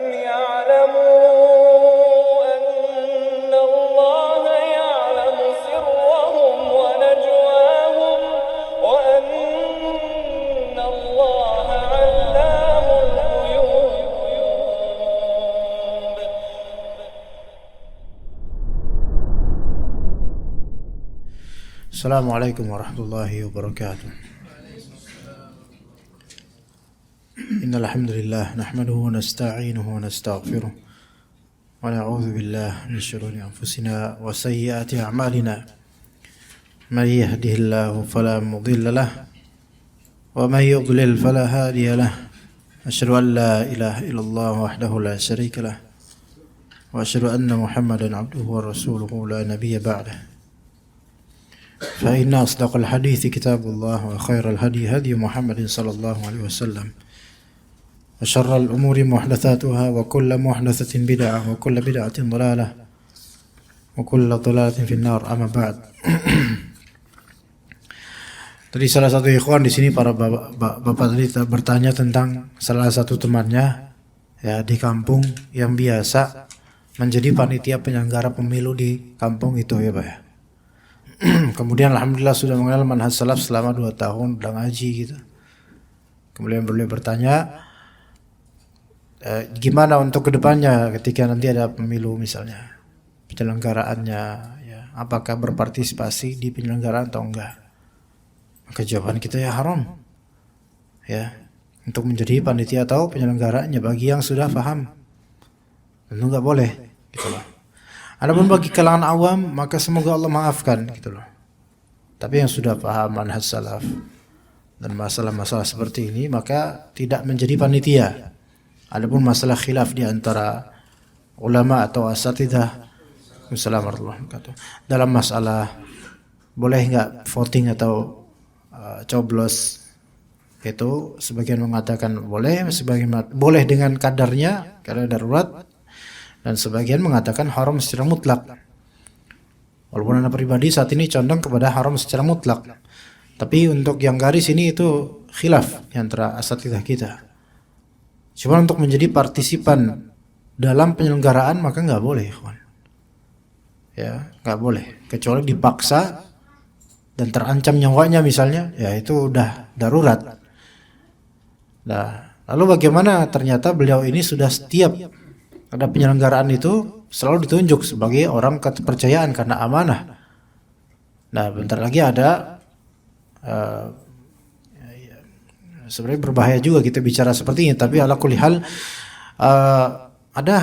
يعلموا أن الله يعلم سرهم ونجواهم وأن الله علام الغيوب. Assalamualaikum warahmatullahi wabarakatuh. Innal hamdalillah nahmaduhu wa nasta'inuhu wa nastaghfiruh wa na'udzu billahi min shururi anfusina wa sayyiati a'malina. May yahdihillahu fala mudilla lahu wa may yudlil fala hadiya lahu. Asyhadu an la ilaha illallah wahdahu la syarika lahu wa asyhadu anna Muhammadan 'abduhu wa rasuluhu la nabiyya ba'dahu. فإن أصدق الحديث كتاب الله وخير الهدي هدي محمد صلى الله عليه وسلم وشر الأمور محدثاتها وكل محدثة بدعة وكل بدعة ضلالة وكل ضلالة في النار. أما بعد. Tadi salah satu ikhwan di sini, para bapak tadi bertanya tentang salah satu temannya ya di kampung yang biasa menjadi panitia penyelenggara pemilu di kampung itu ya Pak ya. Kemudian alhamdulillah sudah mengenal manhaj salaf selama 2 tahun, udah ngaji gitu. Kemudian beliau bertanya, gimana untuk kedepannya ketika nanti ada pemilu misalnya, penyelenggaraannya ya, apakah berpartisipasi di penyelenggaraan atau enggak? Maka jawaban kita ya haram ya, untuk menjadi panitia atau penyelenggaranya bagi yang sudah paham tentu enggak boleh gitu loh. Adapun bagi kalangan awam maka semoga Allah maafkan gitu loh. Tapi yang sudah paham manhaj salaf dan masalah-masalah seperti ini maka tidak menjadi panitia. Adapun masalah khilaf di antara ulama atau asatidzah, Assalamualaikum, dalam masalah boleh enggak voting atau coblos, itu sebagian mengatakan boleh, sebagian boleh dengan kadarnya karena darurat, dan sebagian mengatakan haram secara mutlak. Walaupun anak pribadi saat ini condong kepada haram secara mutlak, tapi untuk yang garis ini itu khilaf antara asatidzah kita. Cuma untuk menjadi partisipan dalam penyelenggaraan maka nggak boleh, ya nggak boleh, kecuali dipaksa dan terancam nyawanya misalnya, ya itu udah darurat. Nah, lalu bagaimana ternyata beliau ini sudah setiap ada penyelenggaraan itu selalu ditunjuk sebagai orang kepercayaan karena amanah. Nah, bentar lagi ada sebenarnya berbahaya juga kita bicara seperti ini, tapi ala kulli hal ada,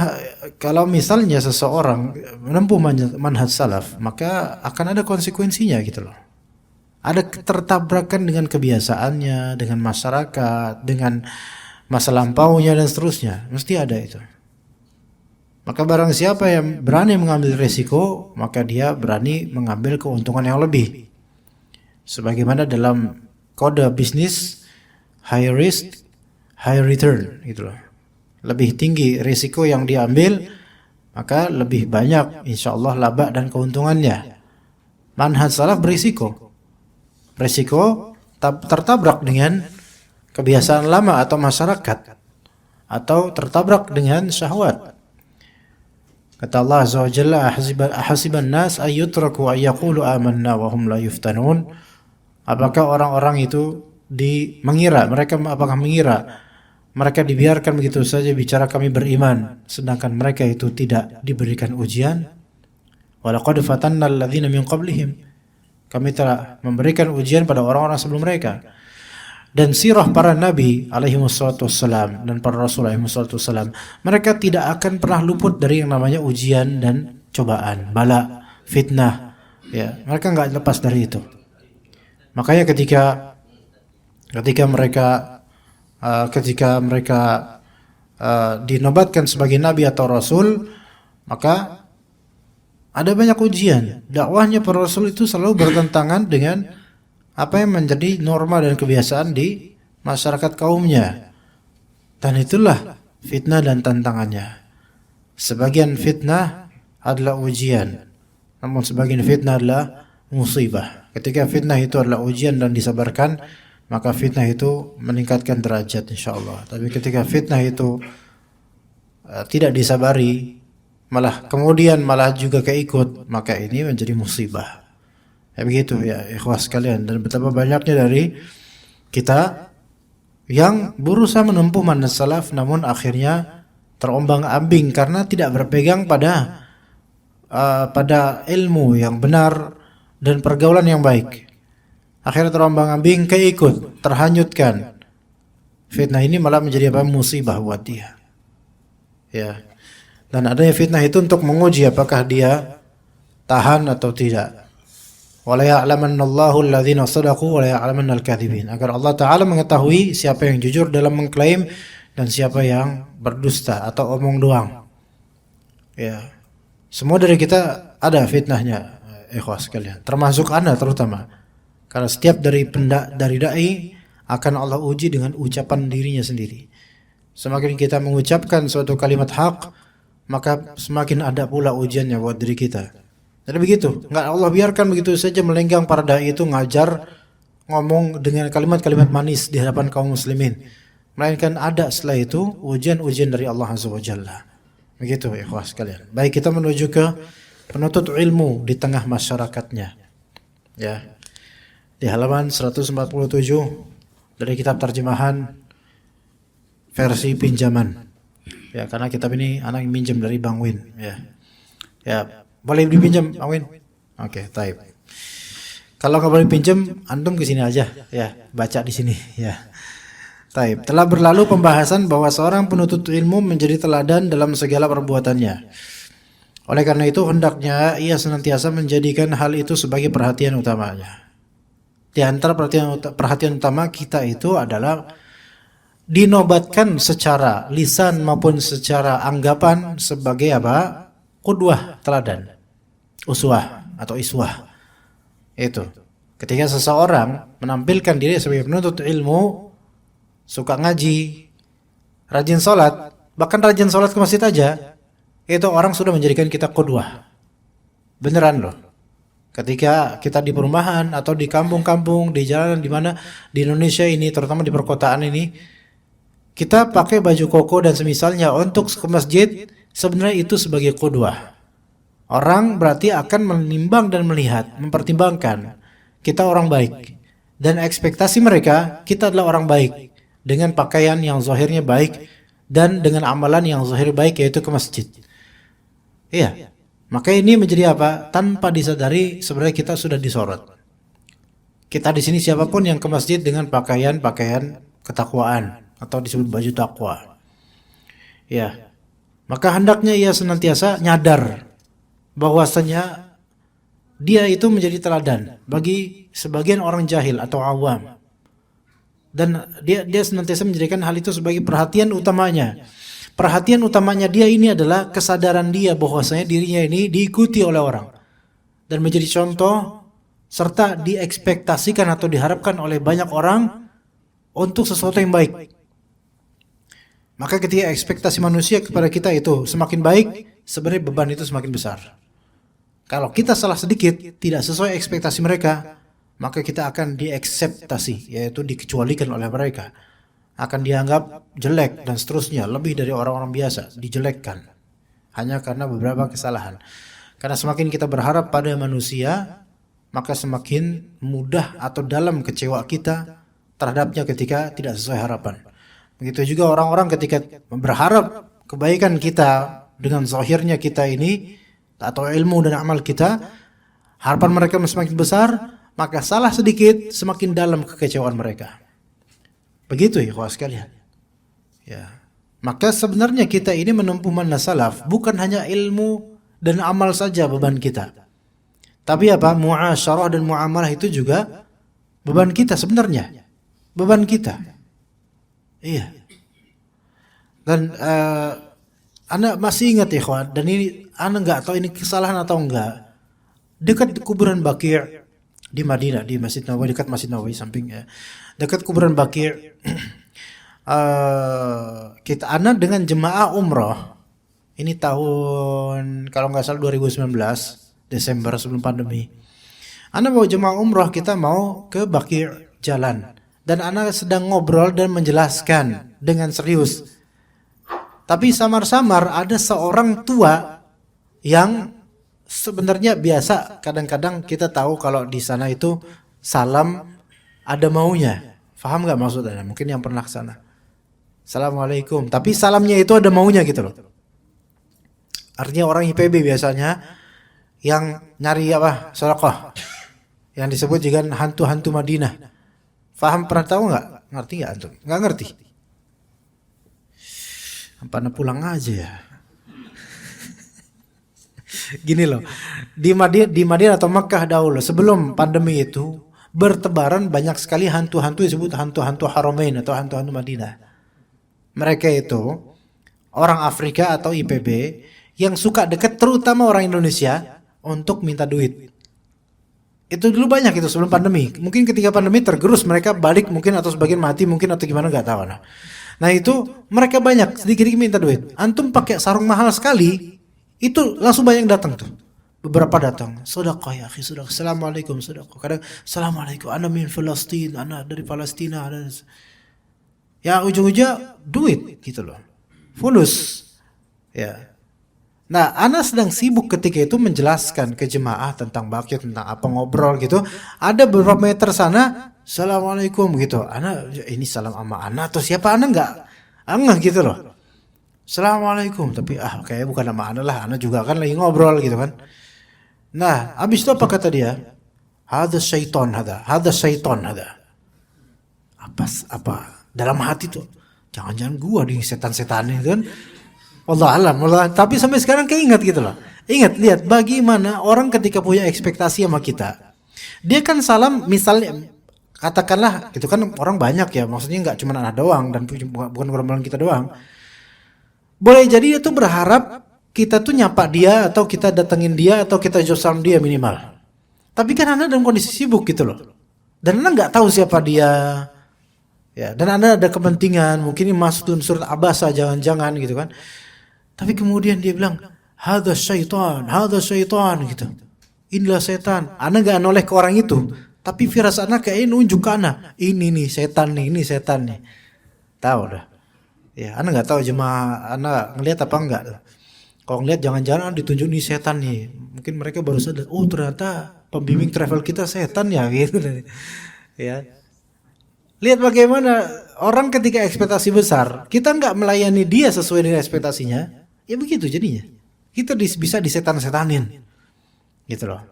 kalau misalnya seseorang menempuh manhaj salaf maka akan ada konsekuensinya gitu loh. Ada ketertabrakan dengan kebiasaannya, dengan masyarakat, dengan masa lampaunya dan seterusnya, mesti ada itu. Maka barang siapa yang berani mengambil resiko, maka dia berani mengambil keuntungan yang lebih. Sebagaimana dalam kode bisnis, high risk, high return, gitu loh. Lebih tinggi risiko yang diambil, maka lebih banyak insyaallah laba dan keuntungannya. Manhaj salaf berisiko. Risiko tertabrak dengan kebiasaan lama atau masyarakat, atau tertabrak dengan syahwat. Kata Allah Azza wa Jalla, ahasiban nas ayyutraku ayyaqulu amanna wa hum la yuftanun. Apakah orang-orang itu apakah mengira mereka dibiarkan begitu saja bicara kami beriman sedangkan mereka itu tidak diberikan ujian? Walaqad fatanna alladzina min qablihim. Kami telah memberikan ujian pada orang-orang sebelum mereka. Dan sirah para nabi alaihi wassalatu wassalam dan para rasul alaihi wassalatu wassalam, mereka tidak akan pernah luput dari yang namanya ujian dan cobaan, bala, fitnah ya, mereka enggak lepas dari itu. Makanya ketika mereka dinobatkan sebagai nabi atau rasul, maka ada banyak ujian. Dakwahnya para rasul itu selalu bertentangan dengan apa yang menjadi norma dan kebiasaan di masyarakat kaumnya. Dan itulah fitnah dan tantangannya. Sebagian fitnah adalah ujian, namun sebagian fitnah adalah musibah. Ketika fitnah itu adalah ujian dan disabarkan, maka fitnah itu meningkatkan derajat insyaallah. Tapi ketika fitnah itu tidak disabari, malah kemudian malah juga keikut, maka ini menjadi musibah. Ya begitu ya ikhwah sekalian. Dan betapa banyaknya dari kita yang berusaha menempuh manhaj salaf namun akhirnya terombang-ambing karena tidak berpegang pada ilmu yang benar dan pergaulan yang baik. Akhirnya terombang-ambing, keikut, terhanyutkan. Fitnah ini malah menjadi musibah buat dia. Ya. Dan adanya fitnah itu untuk menguji apakah dia tahan atau tidak. Wala ya'lamannallahu alladhina shadaqu wa la ya'lamannal kadhibin. Agar Allah Ta'ala mengetahui siapa yang jujur dalam mengklaim dan siapa yang berdusta atau omong doang. Ya. Semua dari kita ada fitnahnya, ikhwah sekalian. Termasuk Anda terutama. Karena setiap dari dai akan Allah uji dengan ucapan dirinya sendiri. Semakin kita mengucapkan suatu kalimat hak, maka semakin ada pula ujiannya buat diri kita. Jadi begitu, nggak Allah biarkan begitu saja melenggang para dai itu ngajar ngomong dengan kalimat-kalimat manis di hadapan kaum muslimin. Melainkan ada setelah itu ujian-ujian dari Allah Azza wa Jalla. Begitu ya ikhwah sekalian. Baik, kita menuju ke penuntut ilmu di tengah masyarakatnya. Ya. Di halaman 147 dari kitab terjemahan versi pinjaman. Ya, karena kitab ini anak minjem dari Bang Win, ya. Ya. Boleh dipinjam, Bang Win? Oke, taib. Kalau nggak boleh pinjam, antum ke sini aja, ya, baca di sini, ya. Taib. Telah berlalu pembahasan bahwa seorang penuntut ilmu menjadi teladan dalam segala perbuatannya. Oleh karena itu, hendaknya ia senantiasa menjadikan hal itu sebagai perhatian utamanya. Di antara perhatian utama kita itu adalah dinobatkan secara lisan maupun secara anggapan sebagai apa? Qudwah, teladan. Uswah atau iswah. Itu. Ketika seseorang menampilkan diri sebagai penuntut ilmu, suka ngaji, rajin sholat, bahkan rajin sholat ke masjid aja, itu orang sudah menjadikan kita qudwah. Beneran loh. Ketika kita di perumahan atau di kampung-kampung, di jalan di mana di Indonesia ini, terutama di perkotaan ini, kita pakai baju koko dan semisalnya untuk ke masjid, sebenarnya itu sebagai qudwah. Orang berarti akan menimbang dan melihat, mempertimbangkan kita orang baik. Dan ekspektasi mereka, kita adalah orang baik. Dengan pakaian yang zahirnya baik dan dengan amalan yang zahir baik, yaitu ke masjid. Iya. Maka ini menjadi apa? Tanpa disadari sebenarnya kita sudah disorot. Kita di sini siapapun yang ke masjid dengan pakaian ketakwaan atau disebut baju takwa. Ya. Maka hendaknya ia senantiasa nyadar bahwasanya dia itu menjadi teladan bagi sebagian orang jahil atau awam. Dan dia senantiasa menjadikan hal itu sebagai perhatian utamanya. Perhatian utamanya dia ini adalah kesadaran dia bahwasanya dirinya ini diikuti oleh orang dan menjadi contoh serta diekspektasikan atau diharapkan oleh banyak orang untuk sesuatu yang baik. Maka ketika ekspektasi manusia kepada kita itu semakin baik, sebenarnya beban itu semakin besar. Kalau kita salah sedikit, tidak sesuai ekspektasi mereka, maka kita akan diakseptasi, yaitu dikecualikan oleh mereka. Akan dianggap jelek dan seterusnya, lebih dari orang-orang biasa, dijelekkan. Hanya karena beberapa kesalahan. Karena semakin kita berharap pada manusia, maka semakin mudah atau dalam kecewa kita terhadapnya ketika tidak sesuai harapan. Begitu juga orang-orang ketika berharap kebaikan kita dengan zahirnya kita ini, atau ilmu dan amal kita, harapan mereka semakin besar, maka salah sedikit semakin dalam kekecewaan mereka. Begitu ya ikhwah sekalian. Ya. Maka sebenarnya kita ini menempuh manhaj salaf bukan hanya ilmu dan amal saja beban kita. Tapi apa? Muasyarah dan muamalah itu juga beban kita sebenarnya. Beban kita. Iya. Dan Anda masih ingat ya ikhwan, dan ini Anda nggak tahu ini kesalahan atau enggak. Dekat kuburan Baqi' di Madinah, di Masjid Nabawi, dekat Masjid Nabawi sampingnya. Dekat kuburan Baqi', kita Anda dengan jemaah umrah. Ini tahun kalau nggak salah 2019 Desember sebelum pandemi. Anda bawa jemaah umrah, kita mau ke Baqi' jalan, dan Anda sedang ngobrol dan menjelaskan dengan serius Tapi samar-samar ada seorang tua yang sebenarnya biasa, kadang-kadang kita tahu kalau di sana itu salam ada maunya. Paham nggak maksudnya? Mungkin yang pernah ke sana. Assalamualaikum. Tapi salamnya itu ada maunya gitu loh. Artinya orang IPB biasanya yang nyari apa? Sedekah. Yang disebut juga hantu-hantu Madinah. Paham, pernah tahu nggak? Ngerti nggak antum? Nggak ngerti. Pada pulang aja ya. Gini loh, di Madinah atau Makkah dahulu sebelum pandemi itu bertebaran banyak sekali hantu-hantu disebut hantu-hantu Haramain atau hantu-hantu Madinah. Mereka itu orang Afrika atau IPB yang suka dekat terutama orang Indonesia untuk minta duit. Itu dulu banyak itu sebelum pandemi. Mungkin ketika pandemi tergerus mereka balik mungkin atau sebagian mati mungkin atau gimana nggak tahu. Nah itu mereka banyak sedikit-sedikit minta duit. Antum pakai sarung mahal sekali, itu langsung banyak datang tuh. Beberapa datang. Sedekah ya akhi, sedekah. Assalamualaikum sedekah. Kadang assalamualaikum. Ana min Palestina, ana dari Palestina. Ya ujung-ujungnya duit gitu loh. Fulus. Ya. Nah, ana sedang sibuk ketika itu menjelaskan ke jemaah tentang bakit, tentang apa ngobrol gitu. Ada beberapa meter sana, assalamualaikum gitu. Ana ini salam sama ana atau siapa ana enggak gitu loh. Assalamualaikum, tapi kayaknya bukan nama ana lah, ana juga kan lagi ngobrol gitu kan. Nah, habis itu apa kata dia? Hadza syaiton hada. Apa dalam hati tuh? Jangan-jangan gua di setan-setan itu kan. Allah alam, tapi sampai sekarang keinget gitu loh. Ingat, lihat bagaimana orang ketika punya ekspektasi sama kita. Dia kan salam misalnya, katakanlah itu kan orang banyak ya, maksudnya nggak cuma anak doang dan bukan orang kita doang. Boleh jadi dia tuh berharap kita tuh nyapa dia atau kita datengin dia atau kita jawab salam dia minimal. Tapi kan anda dalam kondisi sibuk gitu loh. Dan anda nggak tahu siapa dia. Ya, dan anda ada kepentingan, mungkin ini masuk surat Abasa jangan-jangan gitu kan. Tapi kemudian dia bilang, hadza syaitan gitu. Inilah setan. Ana enggak noleh ke orang itu, tapi firasat ana kayaknya nunjuk ke ana. Ini nih setan nih. Tahu dah. Ya, ana enggak tahu jemaah ana ngelihat apa enggak. Kalau ngelihat jangan-jangan ditunjuk nih setan nih. Mungkin mereka baru sadar, oh ternyata pembimbing travel kita setan ya gitu. Ya. Lihat bagaimana orang ketika ekspektasi besar, kita enggak melayani dia sesuai dengan ekspektasinya. Ya begitu jadinya. Kita bisa disetan-setanin. Gitu loh.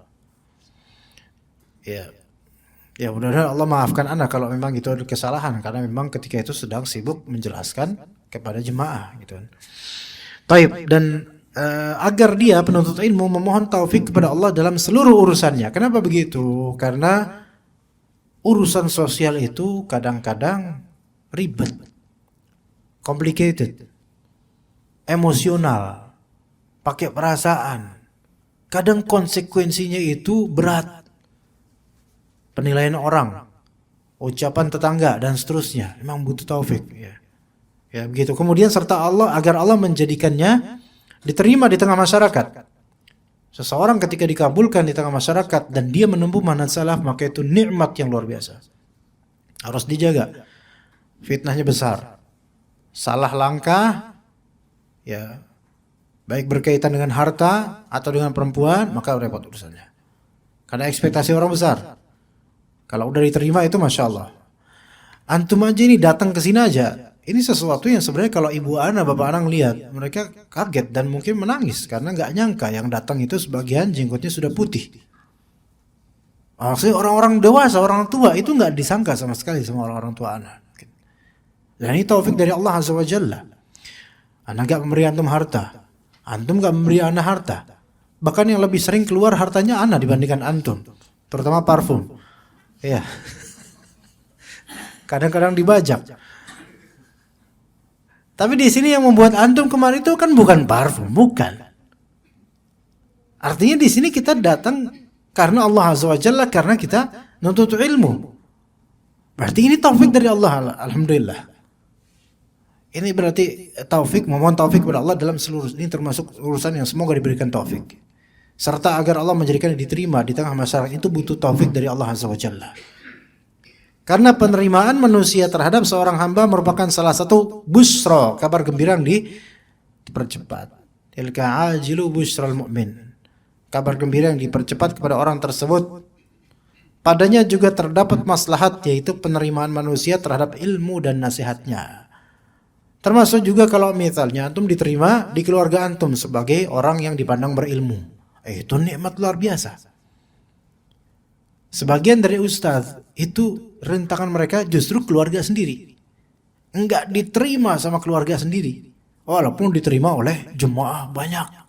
Ya. Ya mudah-mudahan Allah maafkan anda kalau memang itu ada kesalahan. Karena memang ketika itu sedang sibuk menjelaskan kepada jemaah. Gitu. Taib. Dan agar dia penuntut ilmu memohon taufik kepada Allah dalam seluruh urusannya. Kenapa begitu? Karena urusan sosial itu kadang-kadang ribet. Complicated. Emosional, pakai perasaan, kadang konsekuensinya itu berat, penilaian orang, ucapan tetangga dan seterusnya, memang butuh taufik ya begitu. Kemudian serta Allah agar Allah menjadikannya diterima di tengah masyarakat. Seseorang ketika dikabulkan di tengah masyarakat dan dia menempuh manhaj salaf, maka itu nikmat yang luar biasa, harus dijaga. Fitnahnya besar, salah langkah ya, baik berkaitan dengan harta atau dengan perempuan, maka repot urusannya. Karena ekspektasi orang besar. Kalau udah diterima itu masya Allah. Antum aja ini datang ke sini aja, ini sesuatu yang sebenarnya kalau ibu ana, bapak ana lihat, mereka kaget dan mungkin menangis karena nggak nyangka yang datang itu sebagian jenggotnya sudah putih. Maksudnya orang-orang dewasa, orang tua itu nggak disangka sama sekali sama orang-orang tua ana. Dan ini taufik dari Allah Azza wa Jalla. Ana gak memberi antum harta, antum gak memberi ana harta. Bahkan yang lebih sering keluar hartanya ana dibandingkan antum, terutama parfum. Iya. Kadang-kadang dibajak. Tapi di sini yang membuat antum kemarin itu kan bukan parfum, bukan. Artinya di sini kita datang karena Allah Azza wa Jalla, karena kita nuntut ilmu. Berarti ini taufik dari Allah, alhamdulillah. Ini berarti taufik, memohon taufik kepada Allah dalam seluruh, ini termasuk urusan yang semoga diberikan taufik. Serta agar Allah menjadikan diterima di tengah masyarakat, itu butuh taufik dari Allah Azza wa Jalla. Karena penerimaan manusia terhadap seorang hamba merupakan salah satu busra, kabar gembira yang dipercepat. Tilka ajilu busyral mu'min. Kabar gembira yang dipercepat kepada orang tersebut. Padanya juga terdapat maslahat, yaitu penerimaan manusia terhadap ilmu dan nasihatnya. Termasuk juga kalau misalnya antum diterima di keluarga antum sebagai orang yang dipandang berilmu. Itu nikmat luar biasa. Sebagian dari ustaz itu rintangan mereka justru keluarga sendiri. Enggak diterima sama keluarga sendiri. Walaupun diterima oleh jemaah banyak.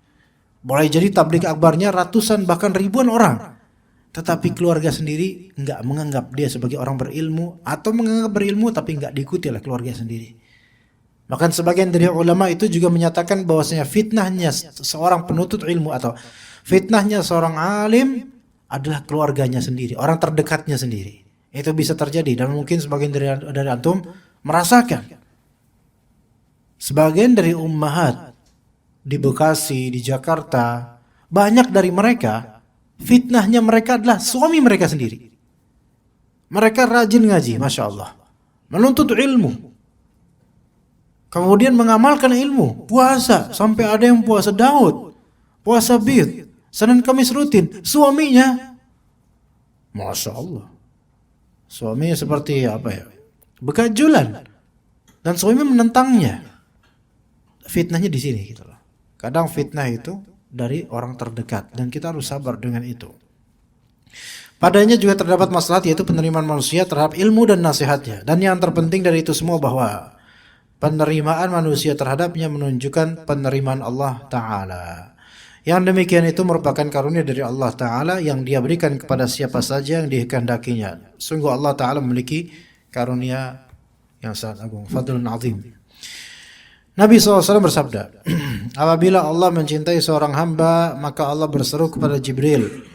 Boleh jadi tabligh akbarnya ratusan bahkan ribuan orang. Tetapi keluarga sendiri enggak menganggap dia sebagai orang berilmu, atau menganggap berilmu tapi enggak diikuti oleh keluarga sendiri. Bahkan sebagian dari ulama itu juga menyatakan bahwasanya fitnahnya seorang penuntut ilmu atau fitnahnya seorang alim adalah keluarganya sendiri, orang terdekatnya sendiri. Itu bisa terjadi dan mungkin sebagian dari antum merasakan. Sebagian dari ummahat di Bekasi, di Jakarta, banyak dari mereka fitnahnya mereka adalah suami mereka sendiri. Mereka rajin ngaji, Masya Allah, menuntut ilmu, kemudian mengamalkan ilmu, puasa, sampai ada yang puasa Daud, puasa Bid, Senin Kamis rutin. Suaminya, Masya Allah, suaminya seperti apa ya, begajulan, dan suaminya menentangnya. Fitnahnya di sini gitu loh. Kadang fitnah itu dari orang terdekat dan kita harus sabar dengan itu. Padanya juga terdapat maslahat, yaitu penerimaan manusia terhadap ilmu dan nasihatnya. Dan yang terpenting dari itu semua bahwa penerimaan manusia terhadapnya menunjukkan penerimaan Allah Ta'ala. Yang demikian itu merupakan karunia dari Allah Ta'ala yang dia berikan kepada siapa saja yang dikehendakinya. Sungguh Allah Ta'ala memiliki karunia yang sangat agung, fadlun azim. Nabi SAW bersabda, apabila Allah mencintai seorang hamba, maka Allah berseru kepada Jibril,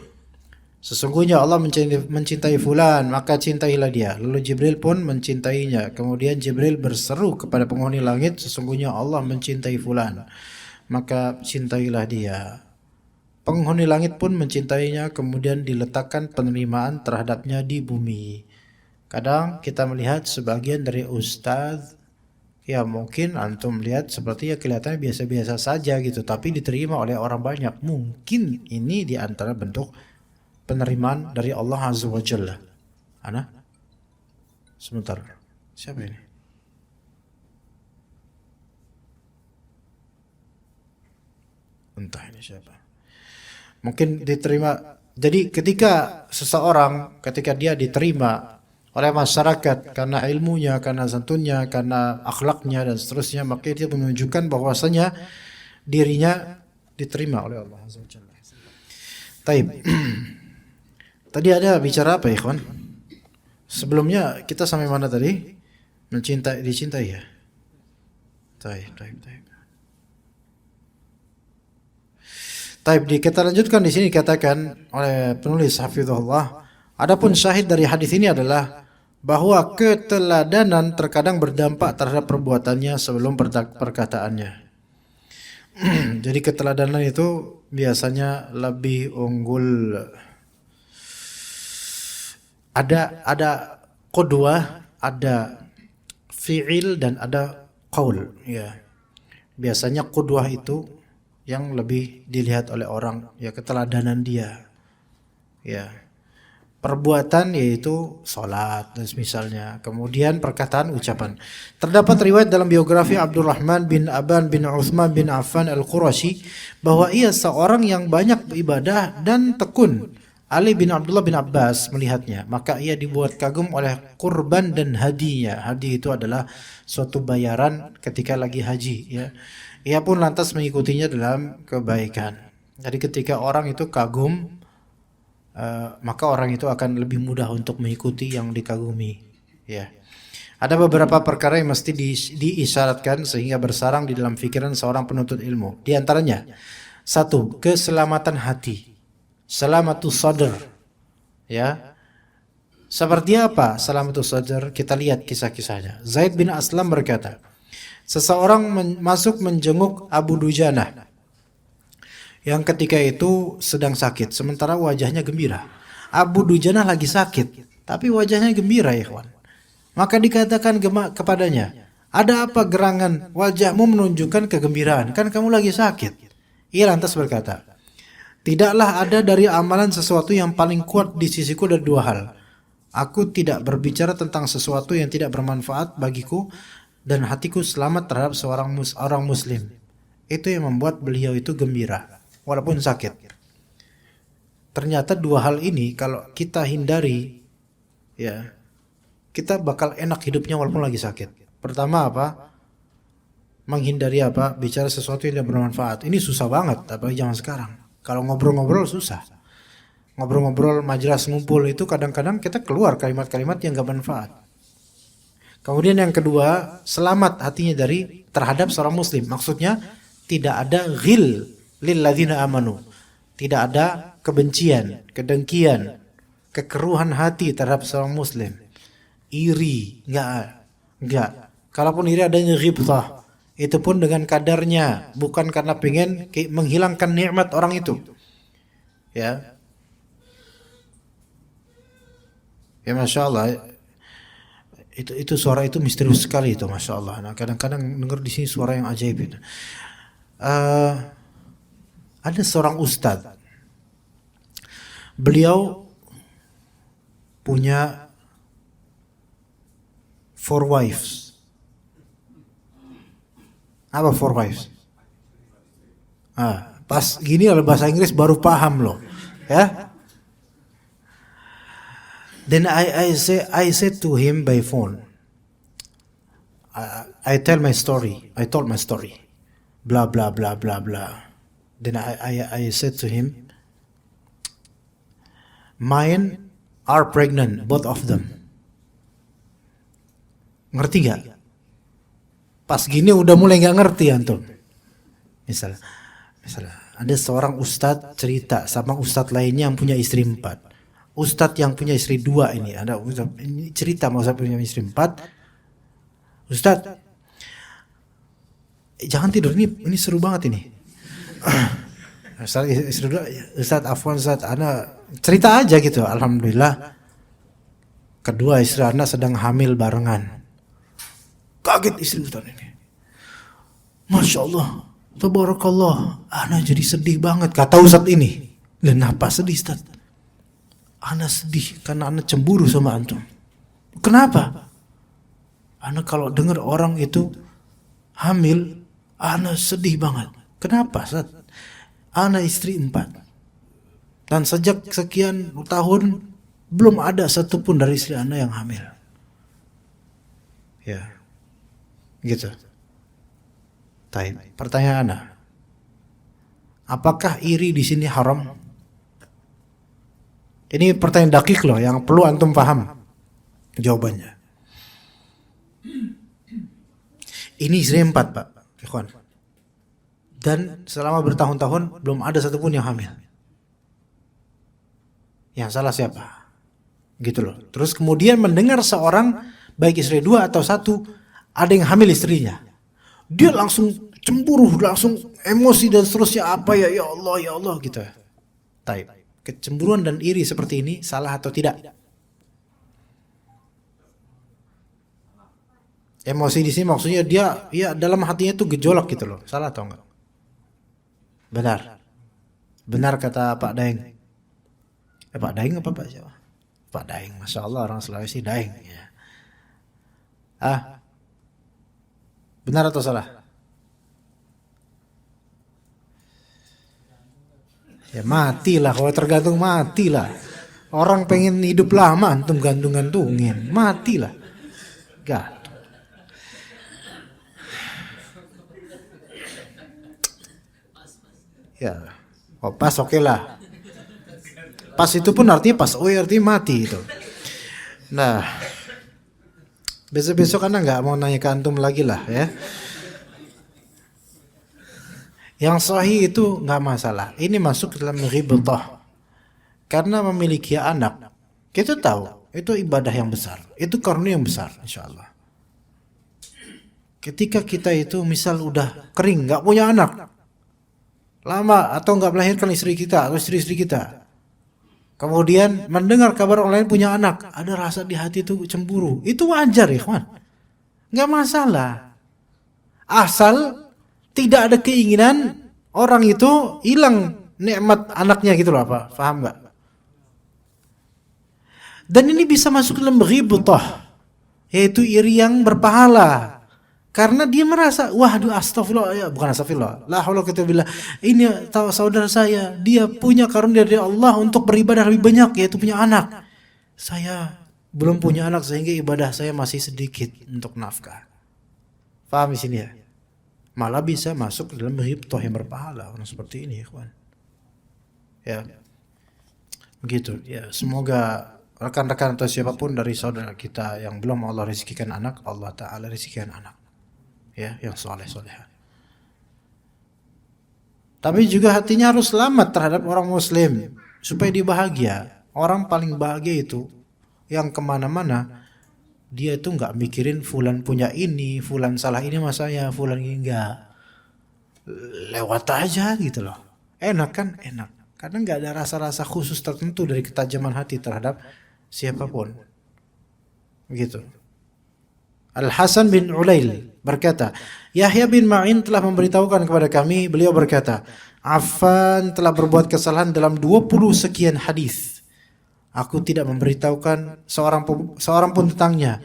sesungguhnya Allah mencintai fulan, maka cintailah dia. Lalu Jibril pun mencintainya. Kemudian Jibril berseru kepada penghuni langit, sesungguhnya Allah mencintai fulan, maka cintailah dia. Penghuni langit pun mencintainya, kemudian diletakkan penerimaan terhadapnya di bumi. Kadang kita melihat sebagian dari ustaz, ya mungkin antum lihat seperti ya kelihatannya biasa-biasa saja gitu, tapi diterima oleh orang banyak. Mungkin ini di antara bentuk penerimaan dari Allah Azza wa Jalla. Ana? Sebentar. Siapa ini? Entah ini siapa. Mungkin diterima. Jadi ketika dia diterima oleh masyarakat karena ilmunya, karena santunnya, karena akhlaknya dan seterusnya, maka itu menunjukkan bahwasanya dirinya diterima oleh Allah Azza wa Jalla. Taib. Tadi ada bicara apa, ikhwan? Sebelumnya kita sampai mana tadi? Dicintai ya. Taib. Kita lanjutkan di sini, dikatakan oleh penulis hafizahullah, adapun syahid dari hadis ini adalah bahwa keteladanan terkadang berdampak terhadap perbuatannya sebelum perkataannya. Jadi keteladanan itu biasanya lebih unggul. Ada qudwah, ada fi'il dan ada qaul, ya. Biasanya qudwah itu yang lebih dilihat oleh orang, ya keteladanan dia. Ya. Perbuatan yaitu salat dan misalnya, kemudian perkataan, ucapan. Terdapat riwayat dalam biografi Abdurrahman bin Aban bin Uthman bin Affan Al-Qurashi bahwa ia seorang yang banyak beribadah dan tekun. Ali bin Abdullah bin Abbas melihatnya, maka ia dibuat kagum oleh kurban dan hadinya. Hadi itu adalah suatu bayaran ketika lagi haji, ya. Ia pun lantas mengikutinya dalam kebaikan. Jadi ketika orang itu kagum, maka orang itu akan lebih mudah untuk mengikuti yang dikagumi, ya. Ada beberapa perkara yang mesti diisyaratkan sehingga bersarang di dalam pikiran seorang penuntut ilmu. Di antaranya, 1, keselamatan hati, salamatus sadr, ya. Seperti apa salamatus sadr? Kita lihat kisah-kisahnya. Zaid bin Aslam berkata, seseorang masuk menjenguk Abu Dujanah yang ketika itu sedang sakit, sementara wajahnya gembira. Abu Dujanah lagi sakit, tapi wajahnya gembira, ya kawan. Maka dikatakan kepadanya, Ada apa gerangan wajahmu menunjukkan kegembiraan? Kan kamu lagi sakit. Ia lantas berkata, tidaklah ada dari amalan sesuatu yang paling kuat di sisiku dari dua hal. Aku tidak berbicara tentang sesuatu yang tidak bermanfaat bagiku dan hatiku selamat terhadap orang muslim. Itu yang membuat beliau itu gembira walaupun sakit. Ternyata dua hal ini kalau kita hindari, ya, kita bakal enak hidupnya walaupun lagi sakit. Pertama apa? Menghindari apa? Bicara sesuatu yang tidak bermanfaat. Ini susah banget, apalagi zaman sekarang. Kalau ngobrol-ngobrol susah. Ngobrol-ngobrol majelis ngumpul itu kadang-kadang kita keluar kalimat-kalimat yang gak manfaat. Kemudian yang kedua, selamat hatinya dari terhadap seorang muslim. Maksudnya tidak ada ghil lil ladzina amanu. Tidak ada kebencian, kedengkian, kekeruhan hati terhadap seorang muslim. Iri, enggak. Kalaupun iri adanya ghibthah, itu pun dengan kadarnya, bukan karena pengen menghilangkan nikmat orang itu. Ya. Ya Masya Allah, itu suara itu misterius sekali itu, Masya Allah. Nah, kadang-kadang dengar di sini suara yang ajaib itu. Ada seorang ustadz, beliau punya 4 wives. Apa 4 wives? Pas gini kalau bahasa Inggris baru paham loh, ya. Then I said to him by phone, I told my story, blah blah blah blah blah. Then I said to him, mine are pregnant, both of them. Ngerti gak? Pas gini udah mulai gak ngerti antum. Misalnya ada seorang ustadz cerita sama ustadz lainnya yang punya istri 4. Ustadz yang punya istri 2 ini, ada ustadz ini cerita sama ustadz punya istri 4. Ustadz, jangan tidur, ini seru banget ini. Istri 2, Ustadz afwan Ustadz, ana cerita aja gitu. Alhamdulillah, kedua istri ana sedang hamil barengan. Kaget istri Ustadz ini. Masya Allah, tabarakallah, ana jadi sedih banget, kata Ustadz ini. Kenapa sedih Ustadz? Ana sedih karena ana cemburu sama antum. Kenapa? Ana kalau dengar orang itu hamil, ana sedih banget. Kenapa Ustadz? Ana istri 4. Dan sejak sekian tahun belum ada satupun dari istri ana yang hamil. Ya, gitu. Pertanyaan ana, apakah iri di sini haram? Ini pertanyaan dakik loh, yang perlu antum paham jawabannya. Ini istri 4 Pak, ikhwan. Dan selama bertahun-tahun belum ada satupun yang hamil. Yang salah siapa? Gitu loh. Terus kemudian mendengar seorang, baik istri 2 atau 1, ada yang hamil istrinya. Dia langsung cemburu, langsung emosi dan seterusnya, apa ya Allah gitu. Taib. Kecemburuan dan iri seperti ini salah atau tidak? Emosi di sini maksudnya dia ya dalam hatinya itu gejolak gitu loh. Salah atau enggak? Benar kata Pak Daeng. Pak Daeng apa Pak siapa? Pak Daeng, Masya Allah, orang Sulawesi Daeng ya. Benar atau salah? Ya matilah, kalau tergantung matilah. Orang pengen hidup lama, antum gantung-gantungin, matilah. Gantung. Ya, pas oke lah. Pas itu pun artinya pas, artinya mati itu. Nah, besok-besok Anda nggak mau nanya ke antum lagi lah ya. Yang sahih itu nggak masalah. Ini masuk dalam ghibthah. Karena memiliki anak, kita tahu itu ibadah yang besar, itu karunia yang besar, insya Allah. Ketika kita itu misal udah kering, nggak punya anak, lama atau nggak melahirkan istri kita atau istri-istri kita, kemudian mendengar kabar orang lain punya anak, ada rasa di hati itu cemburu, itu wajar ya kawan. nggak masalah. Asal tidak ada keinginan orang itu hilang nikmat anaknya gitu loh, apa? Paham nggak? Dan ini bisa masuk dalam ghibthah, yaitu iri yang berpahala. Karena dia merasa, waduh astagfirullah, ya bukan astagfirullah, la haula wala quwwata illa billah. Ini tahu saudara saya, dia punya karunia dari Allah untuk beribadah lebih banyak, yaitu punya anak. Saya belum punya anak sehingga ibadah saya masih sedikit untuk nafkah. Paham di sini ya? Malah bisa masuk dalam ghibthah yang berpahala orang seperti ini, ikhwan. Ya. Begitu. Ya, semoga rekan-rekan atau siapapun dari saudara kita yang belum Allah rezekikan anak, Allah Ta'ala rezekikan anak. Ya, yang soleh-soleha. Tapi juga hatinya harus selamat terhadap orang muslim supaya dia bahagia. Orang paling bahagia itu yang kemana-mana dia itu nggak mikirin fulan punya ini, fulan salah ini sama saya, fulan ini nggak, lewat aja gitu loh. Enak kan? Enak. Karena nggak ada rasa-rasa khusus tertentu dari ketajaman hati terhadap siapapun. Begitu. Al-Hasan bin Ulail berkata, Yahya bin Ma'in telah memberitahukan kepada kami, beliau berkata, Affan telah berbuat kesalahan dalam 20 sekian hadis. Aku tidak memberitahukan seorang pun tentangnya,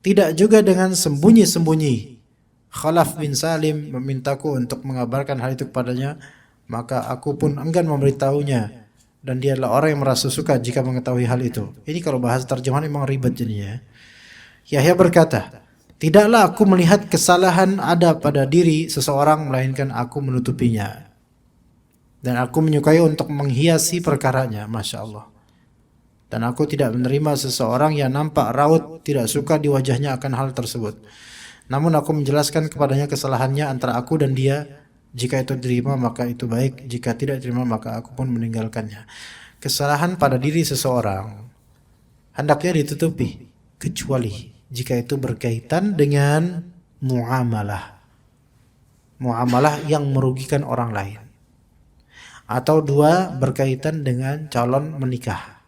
tidak juga dengan sembunyi-sembunyi. Khalaf bin Salim memintaku untuk mengabarkan hal itu kepadanya, maka aku pun enggan memberitahunya, dan dia adalah orang yang merasa suka jika mengetahui hal itu. Ini kalau bahasa terjemahan memang ribet jadinya. Yahya berkata, tidaklah aku melihat kesalahan ada pada diri seseorang melainkan aku menutupinya, dan aku menyukai untuk menghiasi perkaranya. Masya Allah. Dan aku tidak menerima seseorang yang nampak raut tidak suka di wajahnya akan hal tersebut. Namun aku menjelaskan kepadanya kesalahannya antara aku dan dia. Jika itu diterima maka itu baik, jika tidak diterima maka aku pun meninggalkannya. Kesalahan pada diri seseorang hendaknya ditutupi, kecuali jika itu berkaitan dengan muamalah yang merugikan orang lain, atau dua, berkaitan dengan calon menikah.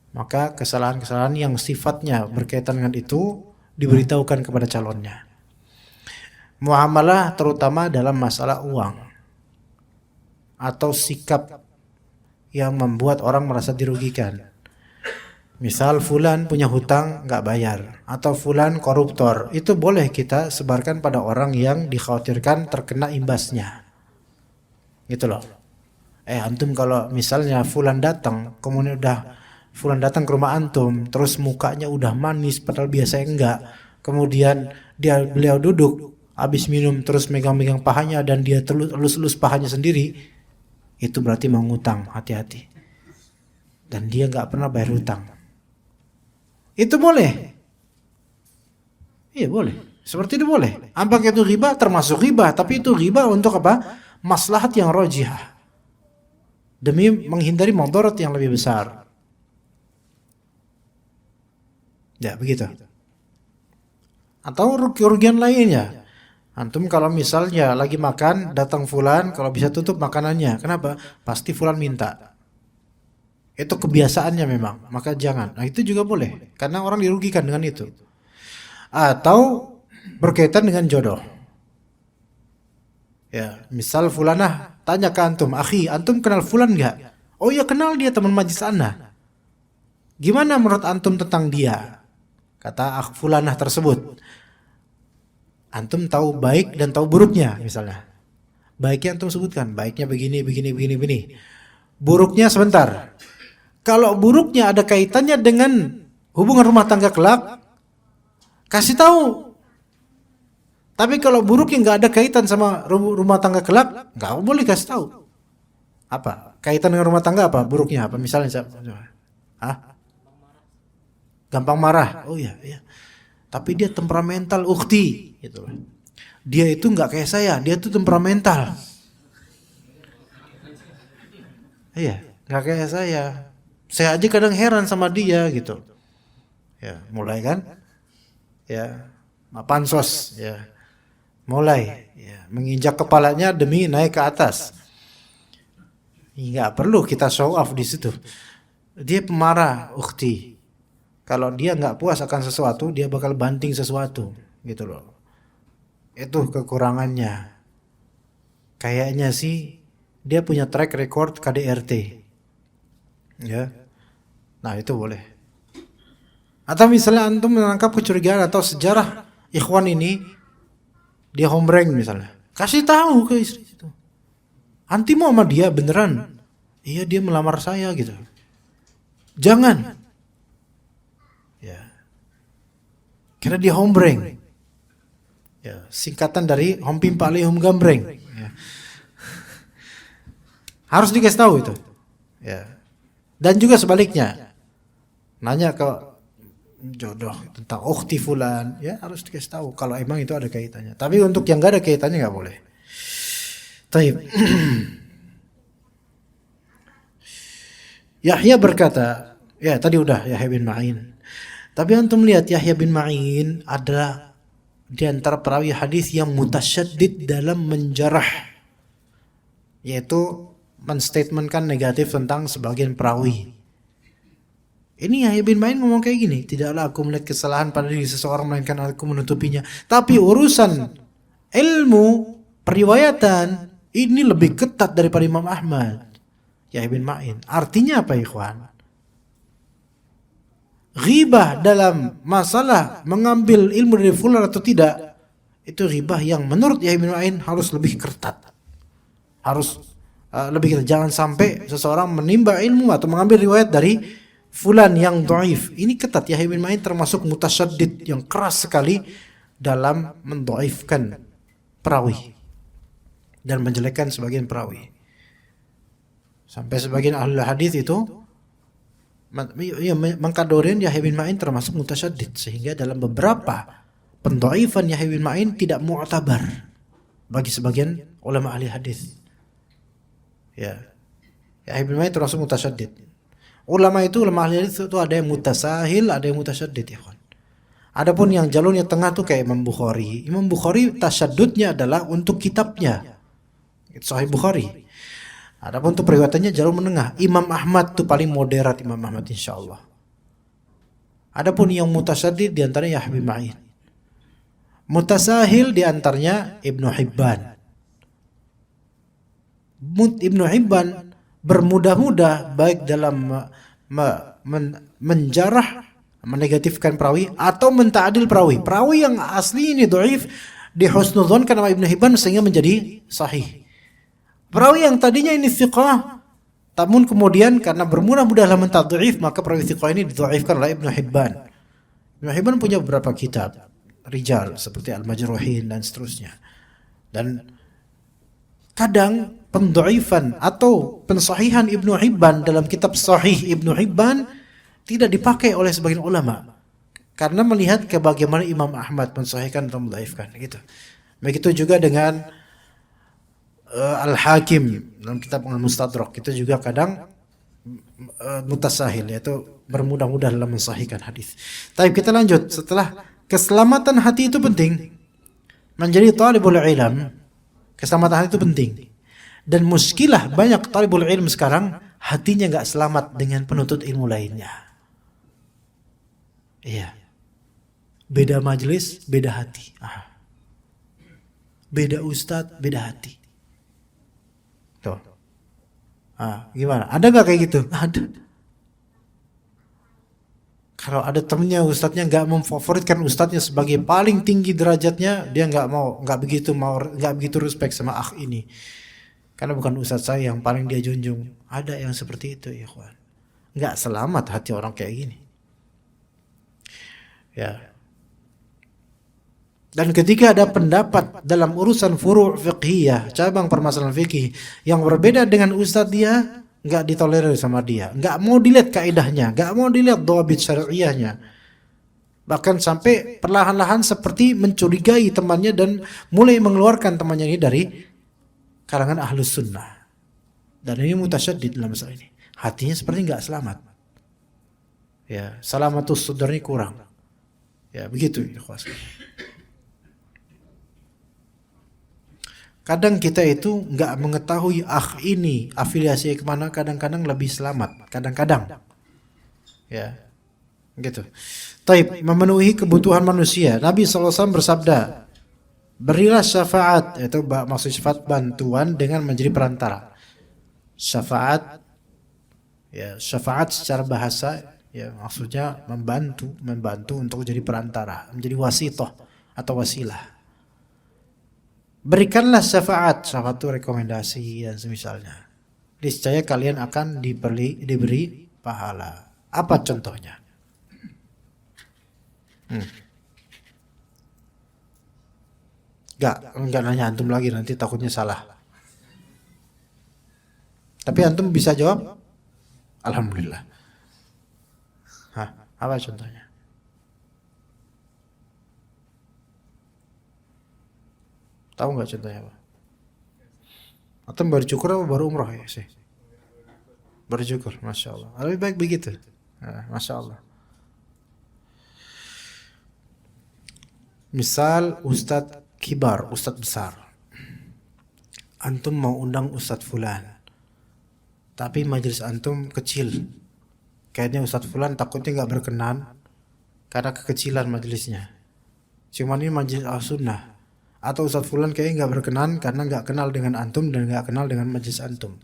Maka kesalahan-kesalahan yang sifatnya berkaitan dengan itu diberitahukan kepada calonnya. Muamalah terutama dalam masalah uang atau sikap yang membuat orang merasa dirugikan. Misal fulan punya hutang nggak bayar, atau fulan koruptor, itu boleh kita sebarkan pada orang yang dikhawatirkan terkena imbasnya. Gitu loh. Antum kalau misalnya fulan datang, kemudian fulan datang ke rumah antum, terus mukanya udah manis padahal biasanya enggak. Kemudian beliau duduk habis minum terus megang-megang pahanya dan dia elus-elus pahanya sendiri, itu berarti mau ngutang, hati-hati. Dan dia nggak pernah bayar hutang. Itu boleh. Iya boleh. Seperti itu boleh. Apakah itu riba? Termasuk riba, tapi itu riba untuk apa? Maslahat yang rajihah. Demi menghindari mudarat yang lebih besar. Ya, begitu. Atau kerugian lainnya. Antum kalau misalnya lagi makan, datang fulan, kalau bisa tutup makanannya. Kenapa? Pasti fulan minta. Itu kebiasaannya memang, maka jangan. Nah, itu juga boleh, karena orang dirugikan dengan itu. Atau berkaitan dengan jodoh. Ya, misal fulanah tanya ke antum, "Akhi, antum kenal fulan enggak?" "Oh ya, kenal, dia teman majlis ana." "Gimana menurut antum tentang dia?" Kata fulanah tersebut. Antum tahu baik dan tahu buruknya misalnya. Baiknya antum sebutkan, baiknya begini. Buruknya sebentar. Kalau buruknya ada kaitannya dengan hubungan rumah tangga kelak, kasih tahu. Tapi kalau buruknya nggak ada kaitan sama rumah tangga kelak, nggak boleh kasih tahu. Apa? Kaitan dengan rumah tangga apa? Buruknya apa? Misalnya gampang marah. Oh iya. Tapi dia temperamental, ukhti, gitu. Dia itu nggak kayak saya, dia tuh temperamental. Iya, nggak kayak saya. Saya aja kadang heran sama dia, gitu. Ya, mulai kan? Ya, pansos, ya. Mulai, ya, menginjak kepalanya demi naik ke atas. Nggak perlu kita show off di situ. Dia pemarah, ukhti. Kalau dia nggak puas akan sesuatu, dia bakal banting sesuatu. gitu loh. Itu kekurangannya. Kayaknya sih dia punya track record KDRT. Ya. Nah, itu boleh. Atau misalnya antum menangkap kecurigaan atau sejarah ikhwan ini dia hombreng misalnya. Kasih tahu ke istri itu. Anti mau sama dia beneran? Iya, dia melamar saya gitu. Jangan. Ya. Karena dia hombreng. Ya, singkatan dari Hom Pimpa Hom Gambreng. Ya. Harus dikasih tahu itu. Ya. Dan juga sebaliknya. Nanya ke jodoh tentang ukhti fulan, ya harus dikasih tahu kalau emang itu ada kaitannya. Tapi untuk yang gak ada kaitannya nggak boleh. Taib. Yahya berkata, ya tadi udah Yahya bin Ma'in. Tapi antum lihat Yahya bin Ma'in adalah di antara perawi hadis yang mutasyaddid dalam menjarah, yaitu menstatementkan negatif tentang sebagian perawi. Ini Yahya bin Ma'in ngomong kayak gini, tidaklah aku melihat kesalahan pada diri seseorang melainkan aku menutupinya. Tapi urusan ilmu periwayatan ini lebih ketat daripada Imam Ahmad. Yahya bin Ma'in. Artinya apa ikhwan? Ghibah dalam masalah mengambil ilmu dari fulan atau tidak, itu ghibah yang menurut Yahya bin Ma'in harus lebih ketat. Harus lebih ketat. Jangan sampai seseorang menimba ilmu atau mengambil riwayat dari fulan yang dhaif. Ini ketat. Yahya bin Ma'in termasuk mutasyaddid yang keras sekali dalam mendhaifkan perawi dan menjelekkan sebagian perawi. Sampai sebagian ahli hadis itu mengkadorin Yahya bin Ma'in termasuk mutasyaddid, sehingga dalam beberapa pendhaifan Yahya bin Ma'in tidak mu'tabar bagi sebagian ulama ahli hadis. Ya. Yahya bin Ma'in termasuk mutasyaddid. Ulama ahli hadis itu ada yang mutasahil, ada yang mutasyaddid, ya kan. Adapun yang jalurnya tengah tuh kayak Imam Bukhari. Imam Bukhari tasyaddudnya adalah untuk kitabnya. Itu Sahih Bukhari. Adapun untuk periwayatannya jalur menengah. Imam Ahmad tuh paling moderat, Imam Ahmad insyaallah. Adapun yang mutasyaddid di antaranya Yahya bin Ma'in. Mutasahil di antaranya Ibnu Hibban. Ibnu Hibban bermudah-mudah baik dalam menjarah, menegatifkan perawi atau menta'dil perawi. Perawi yang asli ini dhaif dihusnudzon karena Ibnu Hibban sehingga menjadi sahih. Perawi yang tadinya ini thiqah, namun kemudian karena bermudah-mudah dalam mentadhif, maka perawi thiqah ini didhaifkan oleh Ibnu Hibban. Ibnu Hibban punya beberapa kitab rijal seperti Al-Majruhin dan seterusnya. Dan kadang pendhaifan atau pensahihan Ibnu Hibban dalam kitab Sahih Ibnu Hibban tidak dipakai oleh sebagian ulama karena melihat ke bagaimana Imam Ahmad mensahihkan atau mendhaifkan gitu. Begitu juga dengan Al-Hakim dalam kitab Al-Mustadrak, itu juga kadang mutasahil, yaitu bermudah-mudah dalam mensahihkan hadis. Tapi kita lanjut. Setelah keselamatan hati itu penting, menjadi talibul ilm, keselamatan hati itu penting. Dan muskilah banyak talibul ilm sekarang hatinya enggak selamat dengan penuntut ilmu lainnya. Iya. Beda majelis, beda hati. Beda ustadz, beda hati. Tuh. Gimana? Ada nggak kayak gitu? Ada. Kalau ada temennya ustadznya nggak memfavoritkan ustadznya sebagai paling tinggi derajatnya, dia nggak begitu respect sama ini. Karena bukan ustadz saya yang paling dia junjung. Ada yang seperti itu, ya kawan. Nggak selamat hati orang kayak gini. Ya. Dan ketika ada pendapat dalam urusan furu' fiqhiyah, cabang permasalahan fikih yang berbeda dengan ustadz dia, enggak ditolerir sama dia, enggak mau dilihat kaidahnya, enggak mau dilihat dhabit syar'iyyahnya. Bahkan sampai perlahan-lahan seperti mencurigai temannya dan mulai mengeluarkan temannya ini dari kalangan ahlus sunnah. Dan ini mutasyaddid dalam masalah ini. Hatinya seperti enggak selamat. Ya, salamatus sudar ini kurang. Ya, begitu ya, kadang kita itu nggak mengetahui ini afiliasi kemana, kadang-kadang lebih selamat, kadang-kadang ya Gitu. Taib, memenuhi kebutuhan manusia. Nabi SAW bersabda, berilah syafaat, yaitu maksud syafaat bantuan dengan menjadi perantara. Syafaat, ya syafaat secara bahasa, ya maksudnya membantu untuk jadi perantara, menjadi wasitoh atau wasilah. Berikanlah syafaat itu rekomendasi dan semisalnya. Niscaya kalian akan diberi pahala. Apa contohnya? Enggak nanya antum lagi, nanti takutnya salah. Tapi antum bisa jawab, alhamdulillah. Apa contohnya? Tahu nggak contohnya apa? Antum baru cukur atau baru umroh ya sih? Baru cukur, masya Allah. Lebih baik begitu, masya Allah. Misal Ustadz kibar, Ustadz besar, antum mau undang Ustadz Fulan, tapi majelis antum kecil, kayaknya Ustadz Fulan takutnya nggak berkenan karena kekecilan majelisnya. Cuman ini majelis al-sunnah, atau Ustadz Fulan kayaknya nggak berkenan karena nggak kenal dengan antum dan nggak kenal dengan majelis antum.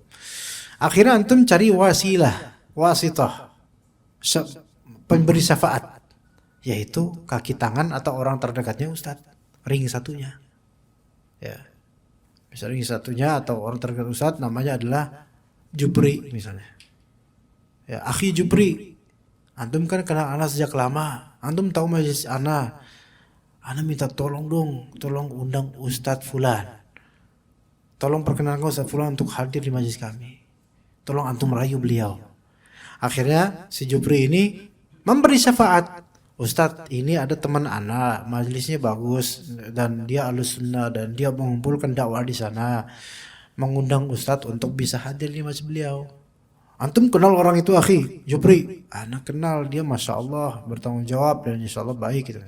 Akhirnya antum cari wasitah, pemberi syafaat, yaitu kaki tangan atau orang terdekatnya Ustadz, ring satunya. Ya, misalnya ring satunya atau orang terdekat Ustadz namanya adalah Jupri misalnya. Ya, akhi Jupri, antum kan kenal ana sejak lama, antum tahu majelis ana minta tolong undang Ustadz Fulan. Tolong perkenalkan Ustadz Fulan untuk hadir di majelis kami. Tolong antum rayu beliau. Akhirnya si Jupri ini memberi syafaat. Ustadz, ini ada teman ana, majelisnya bagus dan dia ahlus sunnah dan dia mengumpulkan dakwah di sana. Mengundang Ustadz untuk bisa hadir di majelis beliau. Antum kenal orang itu akhi Jupri? Ana kenal, dia masya Allah bertanggung jawab dan insya Allah baik gitu.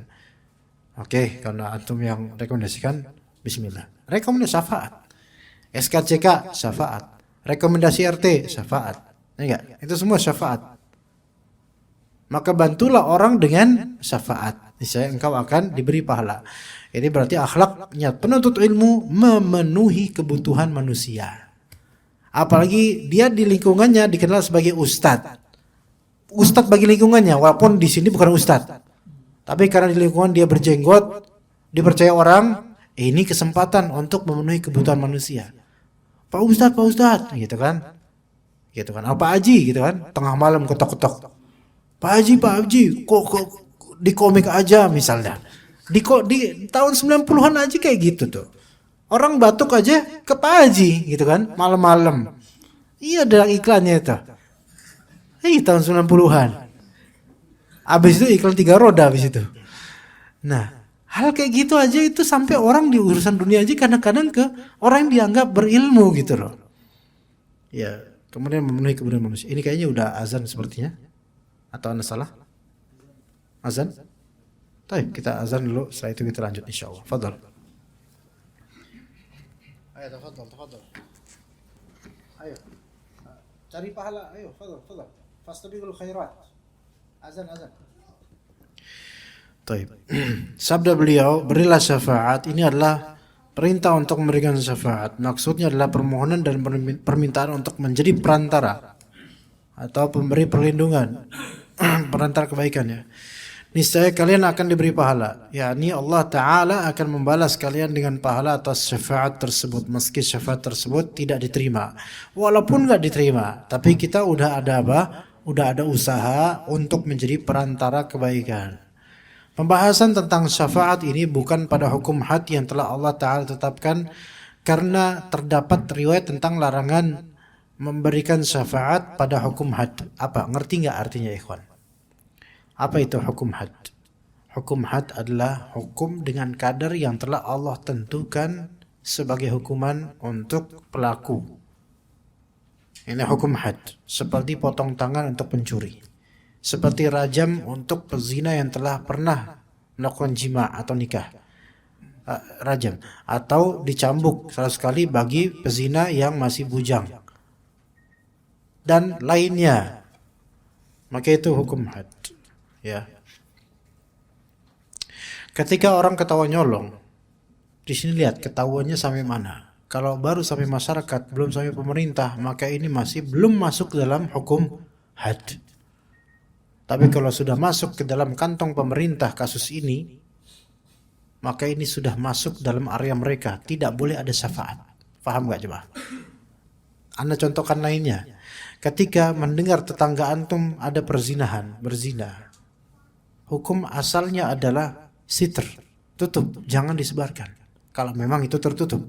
Oke, karena antum yang rekomendasikan, bismillah. Rekomendasi syafaat. SKCK syafaat. Rekomendasi RT syafaat. Enggak, itu semua syafaat. Maka bantulah orang dengan syafaat. Niscaya engkau akan diberi pahala. Ini berarti akhlaknya penuntut ilmu memenuhi kebutuhan manusia. Apalagi dia di lingkungannya dikenal sebagai ustadz. Ustadz bagi lingkungannya, walaupun di sini bukan ustadz. Tapi karena di lingkungan dia berjenggot, dipercaya orang, ini kesempatan untuk memenuhi kebutuhan manusia. Pak Ustadz, gitu kan? Apa Haji, gitu kan? Tengah malam ketok-ketok. Pak Haji, kok di komik aja misalnya. Di tahun 90-an aja kayak gitu tuh. Orang batuk aja ke Pak Haji, gitu kan? Malam-malam. Iya, ada iklannya itu. Tahun 90-an. Abis itu iklan 3 roda abis itu. Nah, hal kayak gitu aja itu sampai orang di urusan dunia aja kadang-kadang ke orang yang dianggap berilmu gitu loh. Ya, kemudian memenuhi kebutuhan manusia. Ini kayaknya udah azan sepertinya. Atau anda salah? Azan? Baik, kita azan dulu, setelah itu kita lanjut insyaallah. Fadhal. Ayo, tafadhal. Ayo. Cari pahala, ayo, fadhal. Fastabiqul khairat. Azan. Baik. Sabda beliau, berilah syafaat. Ini adalah perintah untuk memberikan syafaat. Maksudnya adalah permohonan dan permintaan untuk menjadi perantara atau pemberi perlindungan, perantara kebaikan ya. Niscaya kalian akan diberi pahala. yakni Allah Ta'ala akan membalas kalian dengan pahala atas syafaat tersebut. Meski syafaat tersebut tidak diterima. Walaupun gak diterima, tapi kita udah ada apa? Udah ada usaha untuk menjadi perantara kebaikan. Pembahasan tentang syafaat ini bukan pada hukum had yang telah Allah Ta'ala tetapkan, karena terdapat riwayat tentang larangan memberikan syafaat pada hukum had. Apa? Ngerti gak artinya ikhwan? Apa itu hukum had? Hukum had adalah hukum dengan kadar yang telah Allah tentukan sebagai hukuman untuk pelaku. Ini hukum had. Seperti potong tangan untuk pencuri. Seperti rajam untuk pezina yang telah pernah melakukan jima atau nikah. Rajam. Atau dicambuk 100 kali bagi pezina yang masih bujang. Dan lainnya. Maka itu hukum had. ya. Ketika orang ketahuan nyolong, di sini lihat ketahuannya sampai mana. Kalau baru sampai masyarakat, belum sampai pemerintah, maka ini masih belum masuk dalam hukum had. Tapi kalau sudah masuk ke dalam kantong pemerintah kasus ini, maka ini sudah masuk dalam area mereka. Tidak boleh ada syafaat. Paham gak coba? Anda contohkan lainnya. Ketika mendengar tetangga antum ada perzinahan, berzina, hukum asalnya adalah sitr, tutup, jangan disebarkan. Kalau memang itu tertutup,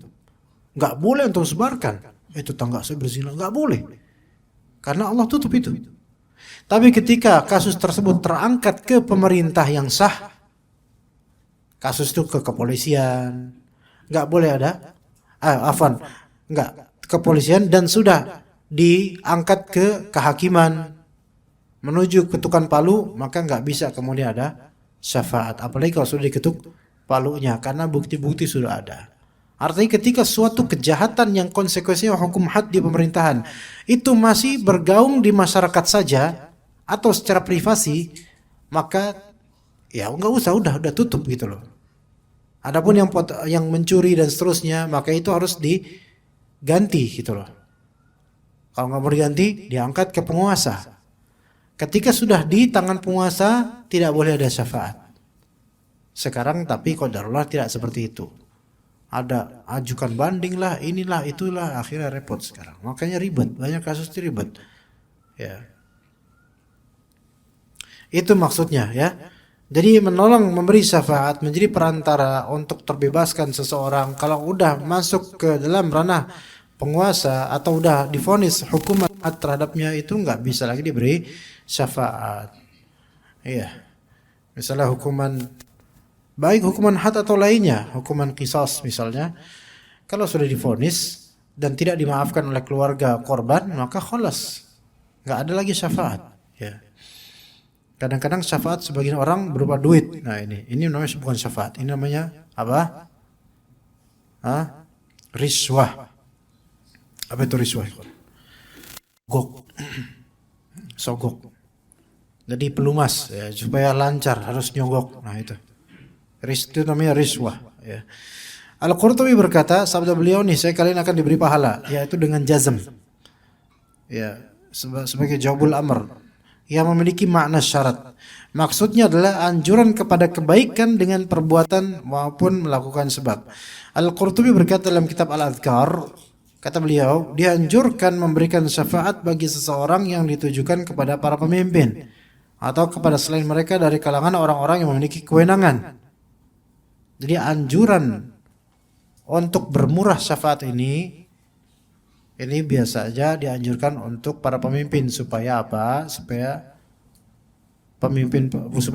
nggak boleh untuk sebarkan. Itu tetangga saya berzina, nggak boleh, karena Allah tutup itu. Tapi ketika kasus tersebut terangkat ke pemerintah yang sah, kasus itu ke kepolisian, nggak boleh ada, nggak kepolisian dan sudah diangkat ke kehakiman menuju ketukan palu, maka nggak bisa kemudian ada syafaat. Apalagi kalau sudah diketuk palunya, karena bukti-bukti sudah ada. Artinya ketika suatu kejahatan yang konsekuensinya hukum had di pemerintahan itu masih bergaung di masyarakat saja atau secara privasi, maka ya nggak usah, udah tutup gitu loh. Adapun yang mencuri dan seterusnya, maka itu harus diganti gitu loh. Kalau nggak mau diganti, diangkat ke penguasa. Ketika sudah di tangan penguasa, tidak boleh ada syafaat. Sekarang tapi qadarullah tidak seperti itu. Ada ajukan banding lah, inilah, itulah, akhirnya repot sekarang. Makanya ribet, banyak kasus ribet. Ya. Itu maksudnya ya. Jadi menolong, memberi syafaat, menjadi perantara untuk terbebaskan seseorang. Kalau udah masuk ke dalam ranah penguasa atau udah divonis hukuman terhadapnya, itu nggak bisa lagi diberi syafaat. Iya. Misalnya hukuman, baik hukuman had atau lainnya, hukuman qisas misalnya, kalau sudah divonis dan tidak dimaafkan oleh keluarga korban, maka khalas, nggak ada lagi syafaat. Ya. Kadang-kadang syafaat sebagian orang berupa duit. Nah ini namanya bukan syafaat, ini namanya apa? Riswah. Apa itu riswah? Sogok. Jadi pelumas ya, supaya lancar harus nyogok. Nah itu namanya riswah ya. Al-Qurtubi berkata, sabda beliau nih, saya kalian akan diberi pahala, yaitu dengan jazm ya, sebagai jawabul amr yang memiliki makna syarat. Maksudnya adalah anjuran kepada kebaikan dengan perbuatan maupun melakukan sebab. Al-Qurtubi berkata dalam kitab Al-Adhkar, kata beliau, dianjurkan memberikan syafaat bagi seseorang yang ditujukan kepada para pemimpin atau kepada selain mereka dari kalangan orang-orang yang memiliki kewenangan. Jadi anjuran untuk bermurah syafaat ini biasa saja dianjurkan untuk para pemimpin, supaya apa? Supaya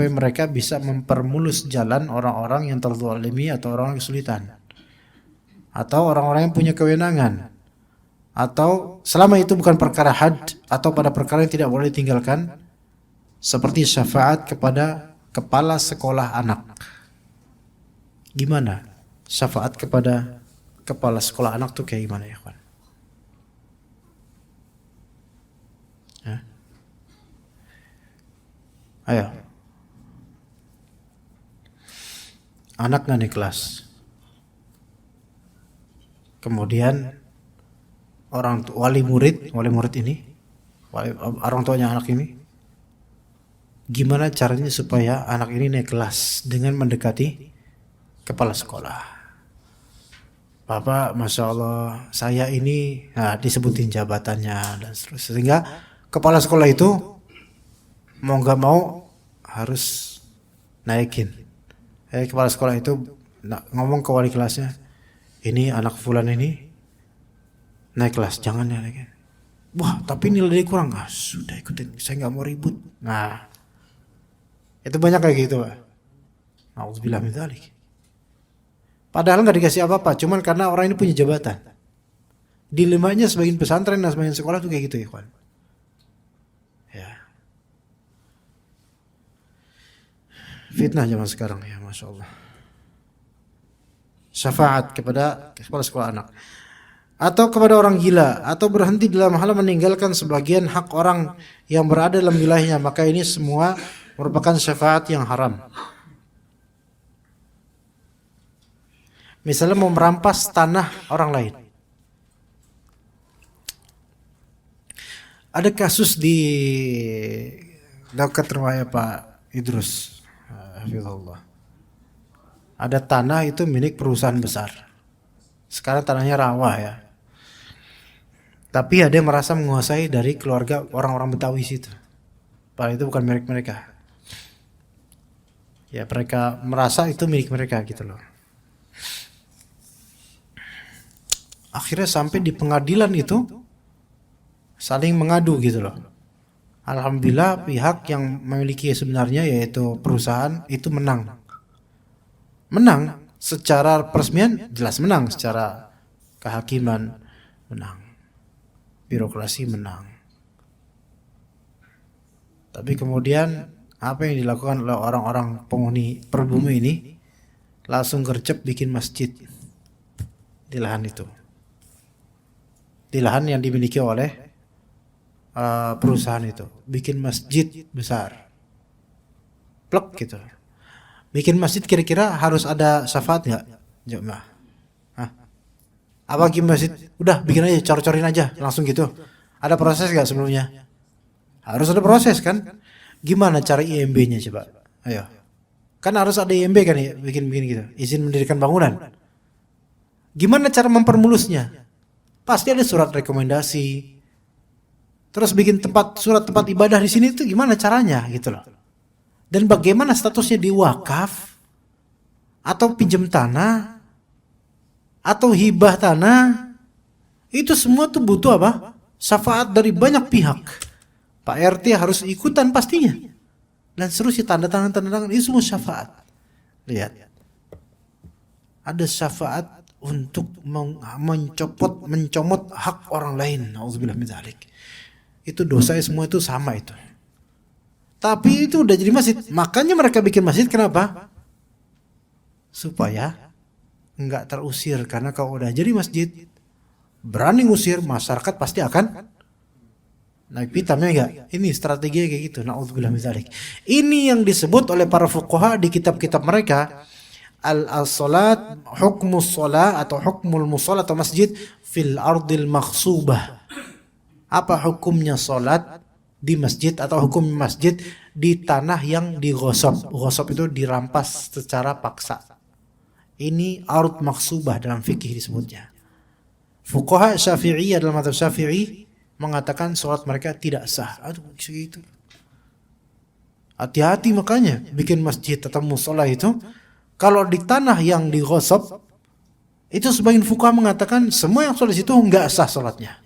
mereka bisa mempermulus jalan orang-orang yang terzalimi atau orang yang kesulitan, atau orang-orang yang punya kewenangan, atau selama itu bukan perkara had atau pada perkara yang tidak boleh ditinggalkan, seperti syafaat kepada kepala sekolah anak. Gimana syafaat kepada kepala sekolah anak tuh kayak gimana ya kawan? Ayo, anak nggak naik kelas, kemudian wali murid ini, orang tuanya anak ini, gimana caranya supaya anak ini naik kelas dengan mendekati kepala sekolah? Bapak, masya Allah, saya ini, nah, disebutin jabatannya dan seterusnya, sehingga kepala sekolah itu mau nggak mau harus naikin. Kepala sekolah itu ngomong ke wali kelasnya, ini anak fulan ini naik kelas, jangan ya naikin. Wah, tapi nilai kurang. Sudah ikutin, saya nggak mau ribut. Nah, itu banyak kayak gitu, Pak. Nauzubillah min dzalik. Padahal nggak dikasih apa-apa, cuman karena orang ini punya jabatan. Dilemanya sebagian pesantren dan sebagian sekolah tuh kayak gitu ya, kawan. Ya. Fitnah zaman sekarang ya, masya Allah. Syafaat kepada kepala sekolah anak, atau kepada orang gila, atau berhenti dalam hal meninggalkan sebagian hak orang yang berada dalam wilayahnya, maka ini semua merupakan syafaat yang haram. Misalnya mau merampas tanah orang lain. Ada kasus di dekat rumahnya Pak Idrus, hafizahullah. Ada tanah itu milik perusahaan besar. Sekarang tanahnya rawa ya. Tapi ada yang merasa menguasai dari keluarga orang-orang Betawi situ. Padahal itu bukan milik mereka. Ya mereka merasa itu milik mereka gitu loh. Akhirnya sampai di pengadilan itu saling mengadu gitu loh. Alhamdulillah pihak yang memiliki sebenarnya yaitu perusahaan itu menang. Menang secara peresmian jelas menang, secara kehakiman menang. Birokrasi menang. Tapi kemudian apa yang dilakukan oleh orang-orang penghuni perbumi ini langsung gercep bikin masjid di lahan itu. Di lahan yang dimiliki oleh perusahaan itu, bikin masjid besar, plek gitu. Bikin masjid kira-kira harus ada syafaat nggak, jemaah? Apa bikin masjid? Udah bikin aja, cor-corin aja, langsung gitu. Ada proses nggak sebelumnya? Harus ada proses kan? Gimana cara IMB-nya coba? Ayo, kan harus ada IMB kan ya, bikin gitu, izin mendirikan bangunan. Gimana cara mempermulusnya? Pasti ada surat rekomendasi. Terus bikin surat tempat ibadah di sini itu gimana caranya gitu loh. Dan bagaimana statusnya di wakaf atau pinjam tanah atau hibah tanah. Itu semua tuh butuh apa? Syafaat dari banyak pihak. Pak RT harus ikutan pastinya. Dan seterusnya tanda tangan itu semua syafaat. Lihat. Ada syafaat untuk mencomot hak orang lain. Nauzubillah min dzalik. Itu dosa semua itu sama itu. Tapi itu udah jadi masjid. Makanya mereka bikin masjid kenapa? Supaya enggak terusir, karena kalau udah jadi masjid berani ngusir masyarakat pasti akan naik pitamnya enggak. Ini strategi kayak gitu. Nauzubillah min dzalik. Ini yang disebut oleh para fuqaha di kitab-kitab mereka al-salat, hukmus salat atau hukmul musalla atau masjid fil ardil makhsubah. Apa hukumnya salat di masjid atau hukum masjid di tanah yang dighosab. Ghosab itu dirampas secara paksa. Ini ard makhsubah dalam fikih disebutnya. Fuqaha Syafi'iyah dalam mazhab Syafi'i mengatakan salat mereka tidak sah. Aduh segitu. Hati-hati makanya bikin masjid atau mushola itu. Kalau di tanah yang dighosab, itu sebagian fuqaha mengatakan semua yang sholat situ enggak sah sholatnya.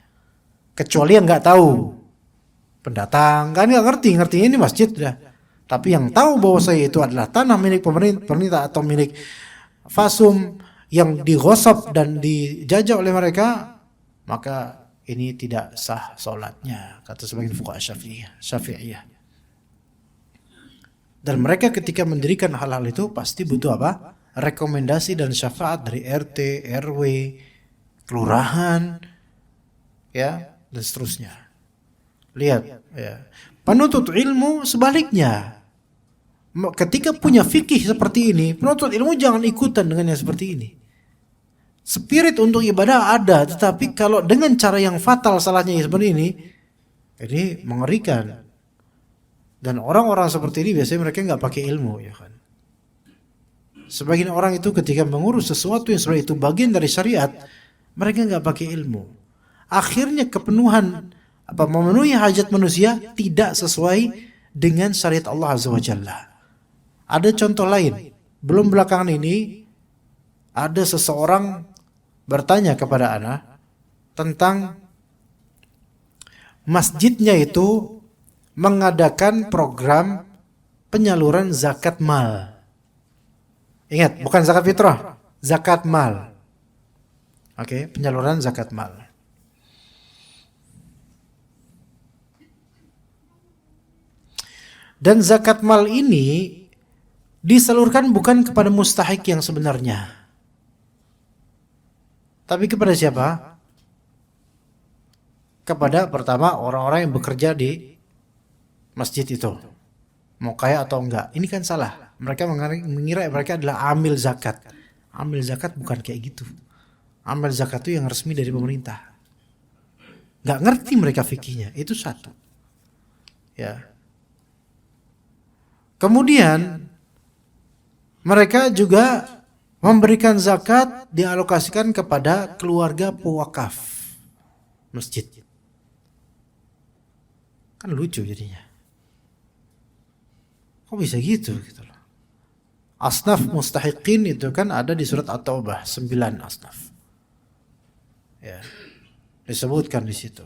Kecuali yang enggak tahu. Pendatang kan enggak ngertinya ini masjid dah. Tapi yang tahu bahwa saya itu adalah tanah milik pemerintah atau milik fasum yang dighosab dan dijajah oleh mereka, maka ini tidak sah sholatnya, kata sebagian fuqaha Syafi'iyah. Dan mereka ketika mendirikan hal-hal itu pasti butuh apa? Rekomendasi dan syafaat dari RT, RW, kelurahan, ya, dan seterusnya. Lihat, ya. Penuntut ilmu sebaliknya. Ketika punya fikih seperti ini, penuntut ilmu jangan ikutan dengan yang seperti ini. Spirit untuk ibadah ada, tetapi kalau dengan cara yang fatal salahnya seperti ini mengerikan. Dan orang-orang seperti ini biasanya mereka nggak pakai ilmu, ya kan. Sebagian orang itu ketika mengurus sesuatu yang sebenarnya itu bagian dari syariat, mereka nggak pakai ilmu. Akhirnya memenuhi hajat manusia tidak sesuai dengan syariat Allah Azza wa Jalla. Ada contoh lain. Belum belakangan ini ada seseorang bertanya kepada ana tentang masjidnya itu mengadakan program penyaluran zakat mal. Ingat, bukan zakat fitrah, zakat mal. Oke, penyaluran zakat mal. Dan zakat mal ini disalurkan bukan kepada mustahik yang sebenarnya. Tapi kepada siapa? Kepada pertama orang-orang yang bekerja di masjid itu. mau kaya atau enggak. Ini kan salah. Mereka mengira mereka adalah amil zakat. Amil zakat bukan kayak gitu. Amil zakat itu yang resmi dari pemerintah. Nggak ngerti mereka fikihnya. Itu satu. Ya. Kemudian mereka juga memberikan zakat dialokasikan kepada keluarga pewakaf masjid. Kan lucu jadinya. Kok bisa gitu loh. Asnaf mustahiqin itu kan ada di surat At-Taubah 9 asnaf. Ya. Disebutkan di situ.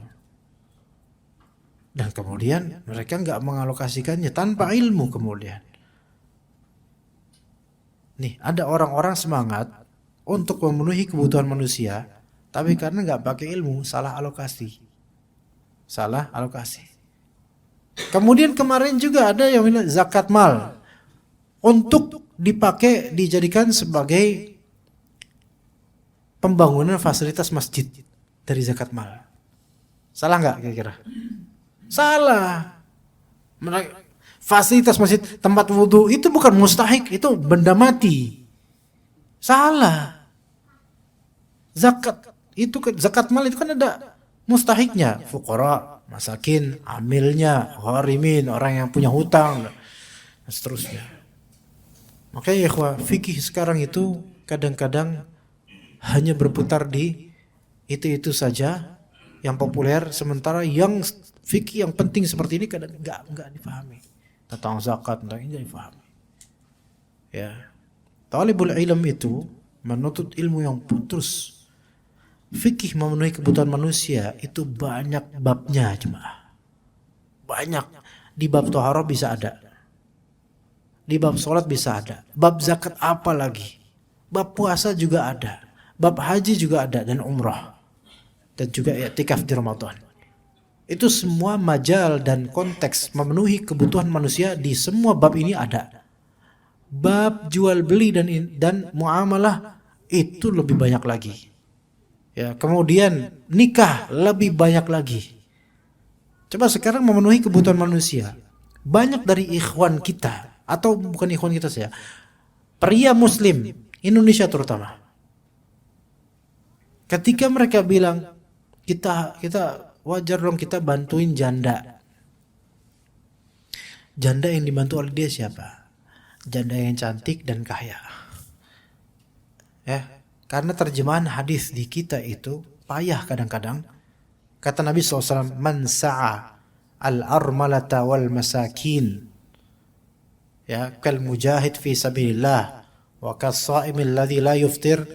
Dan kemudian mereka nggak mengalokasikannya tanpa ilmu kemudian. Nih, ada orang-orang semangat untuk memenuhi kebutuhan manusia, tapi karena nggak pakai ilmu, salah alokasi. Salah alokasi. Kemudian kemarin juga ada yang bilang zakat mal untuk dipakai dijadikan sebagai pembangunan fasilitas masjid dari zakat mal. Salah nggak kira-kira? Salah. Fasilitas masjid, tempat wudhu itu bukan mustahik, itu benda mati. Salah. Zakat itu zakat mal itu kan ada mustahiknya, fuqara, masakin, amilnya, gharimin, orang yang punya hutang dan seterusnya. Makanya ikhwah, fikih sekarang itu kadang-kadang hanya berputar di itu saja yang populer, sementara yang fikih yang penting seperti ini kadang enggak dipahami. Tentang zakat dan ini dipahami. Ya. Talibul ilm itu menuntut ilmu yang putus. Fikih memenuhi kebutuhan manusia itu banyak babnya jemaah. Banyak. Di bab taharah bisa ada. Di bab sholat bisa ada. Bab zakat apa lagi? Bab puasa juga ada. Bab haji juga ada dan umrah. Dan juga i'tikaf di Ramadan. Itu semua majal dan konteks memenuhi kebutuhan manusia di semua bab ini ada. Bab jual beli dan muamalah itu lebih banyak lagi. Ya, kemudian nikah lebih banyak lagi. Coba sekarang memenuhi kebutuhan manusia. Banyak dari ikhwan kita atau bukan ikhwan kita saja. Pria muslim Indonesia terutama. Ketika mereka bilang kita wajar dong kita bantuin janda. Janda yang dibantu oleh dia siapa? Janda yang cantik dan kaya. Ya, karena terjemahan hadis di kita itu payah kadang-kadang. Kata Nabi SAW, man sa'a al-armalata wal masakin. Ya, kal mujahid fi sabilillah wa kas sa'imil ladzi la yuftir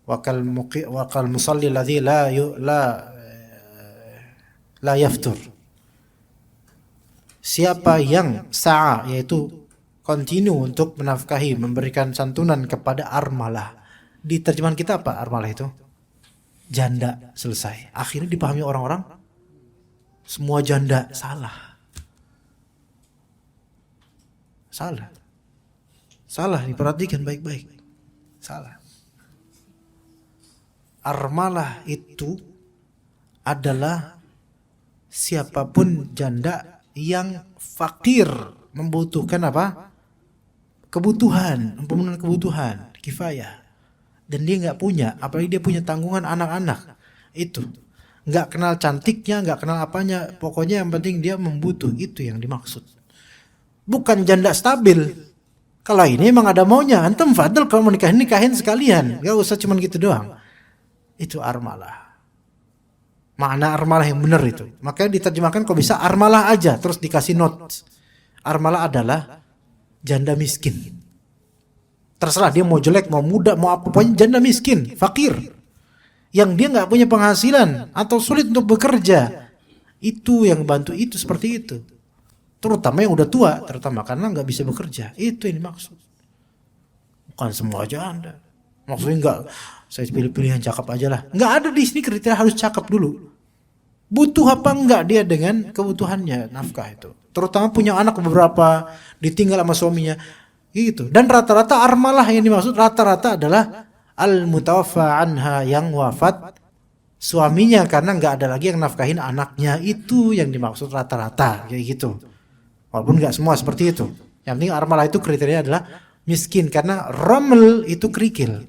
wa kal musalli ladzi la yaftur. Siapa yang sa'a, yaitu continue untuk menafkahi, memberikan santunan kepada armalah. Di terjemahan kita apa armalah itu? Janda, selesai. Akhirnya dipahami orang-orang semua janda. Salah. Salah, diperhatikan baik-baik. Salah. Armalah itu adalah siapapun janda yang fakir, membutuhkan apa? Kebutuhan, pemenuhan kebutuhan, kifayah. Dan dia nggak punya, apalagi dia punya tanggungan anak-anak. Itu nggak kenal cantiknya, nggak kenal apanya, pokoknya yang penting dia membutuh. Itu yang dimaksud. Bukan janda stabil. Kalau ini emang ada maunya, antum fadl kalau mau nikahin sekalian, nggak usah cuman gitu doang. Itu armalah. Makna armalah yang benar itu. Makanya diterjemahkan kalau bisa armalah aja, terus dikasih note. Armalah adalah janda miskin. Terserah dia mau jelek, mau muda, mau apa, pokoknya janda miskin, fakir. Yang dia nggak punya penghasilan atau sulit untuk bekerja. Itu yang bantu itu seperti itu. Terutama yang udah tua, terutama karena nggak bisa bekerja. Itu yang dimaksud. Bukan semua janda. Maksudnya nggak, saya pilih-pilih yang cakep aja lah. Nggak ada di sini kriteria harus cakep dulu. Butuh apa enggak dia dengan kebutuhannya nafkah itu. Terutama punya anak beberapa, ditinggal sama suaminya. Gitu. Dan rata-rata armalah yang dimaksud rata-rata adalah al-mutawaffa anha, yang wafat suaminya karena nggak ada lagi yang nafkahin anaknya. Itu yang dimaksud rata-rata kayak gitu. Walaupun nggak semua seperti itu. Yang penting armalah itu kriteria adalah miskin karena raml itu kerikil.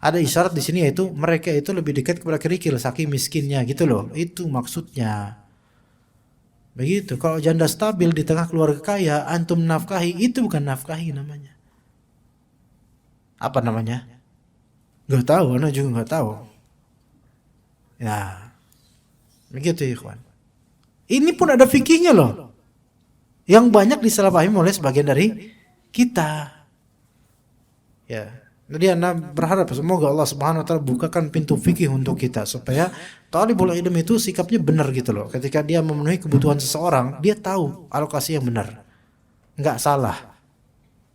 Ada isyarat di sini yaitu mereka itu lebih dekat kepada kerikil saking miskinnya gitu loh. Itu maksudnya. Begitu. Kalau janda stabil di tengah keluarga kaya, antum nafkahi, itu bukan nafkahi namanya. Apa namanya? Gak tahu, anak juga gak tahu. Ya, begitu ikhwan. Ini pun ada fikihnya loh. Yang banyak disalahpahami oleh sebagian dari kita. Ya, jadi anda berharap semoga Allah Subhanahu Wa Taala bukakan pintu fikih untuk kita supaya talibul ilm itu sikapnya benar gitu loh. Ketika dia memenuhi kebutuhan seseorang, dia tahu alokasi yang benar, nggak salah,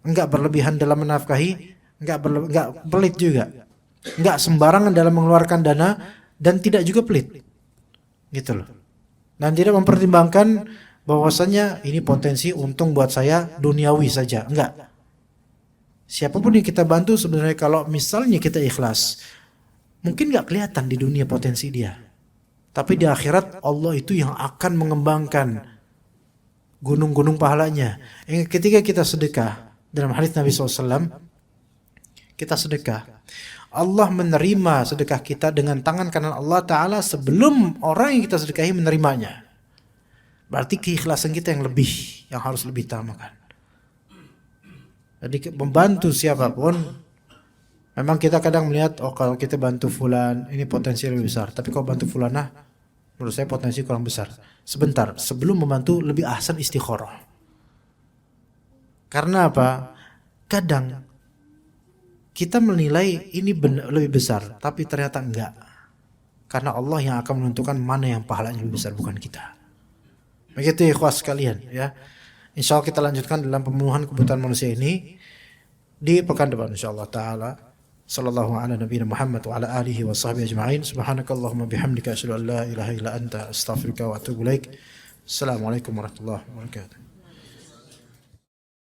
nggak berlebihan dalam menafkahi, nggak pelit juga, nggak sembarangan dalam mengeluarkan dana dan tidak juga pelit, gitu loh. Dan tidak mempertimbangkan bahwasanya ini potensi untung buat saya duniawi saja, enggak. Siapapun yang kita bantu sebenarnya kalau misalnya kita ikhlas, mungkin gak kelihatan di dunia potensi dia. Tapi di akhirat Allah itu yang akan mengembangkan gunung-gunung pahalanya. Ketika kita sedekah, dalam hadis Nabi SAW, kita sedekah. Allah menerima sedekah kita dengan tangan kanan Allah Ta'ala sebelum orang yang kita sedekahi menerimanya. Berarti keikhlasan kita yang harus lebih utamakan. Jadi membantu siapapun, memang kita kadang melihat, oh kalau kita bantu fulan, ini potensi lebih besar. Tapi kalau bantu fulanah, menurut saya potensi kurang besar. Sebentar, sebelum membantu lebih ahsan istikharah. Karena apa? Kadang kita menilai ini lebih besar, tapi ternyata enggak. Karena Allah yang akan menentukan mana yang pahalanya lebih besar, bukan kita. Begitu ikhwas sekalian ya. Insya Allah kita lanjutkan dalam pemenuhan kebutuhan manusia ini di pekan depan insyaallah taala. Sallallahu ala nabiyina Muhammad wa ala alihi wa sahbihi ajma'in. Subhanakallahumma bihamdika asyhadu an la ilaha illa anta astaghfiruka wa atubu ilaik. Assalamualaikum warahmatullahi wabarakatuh.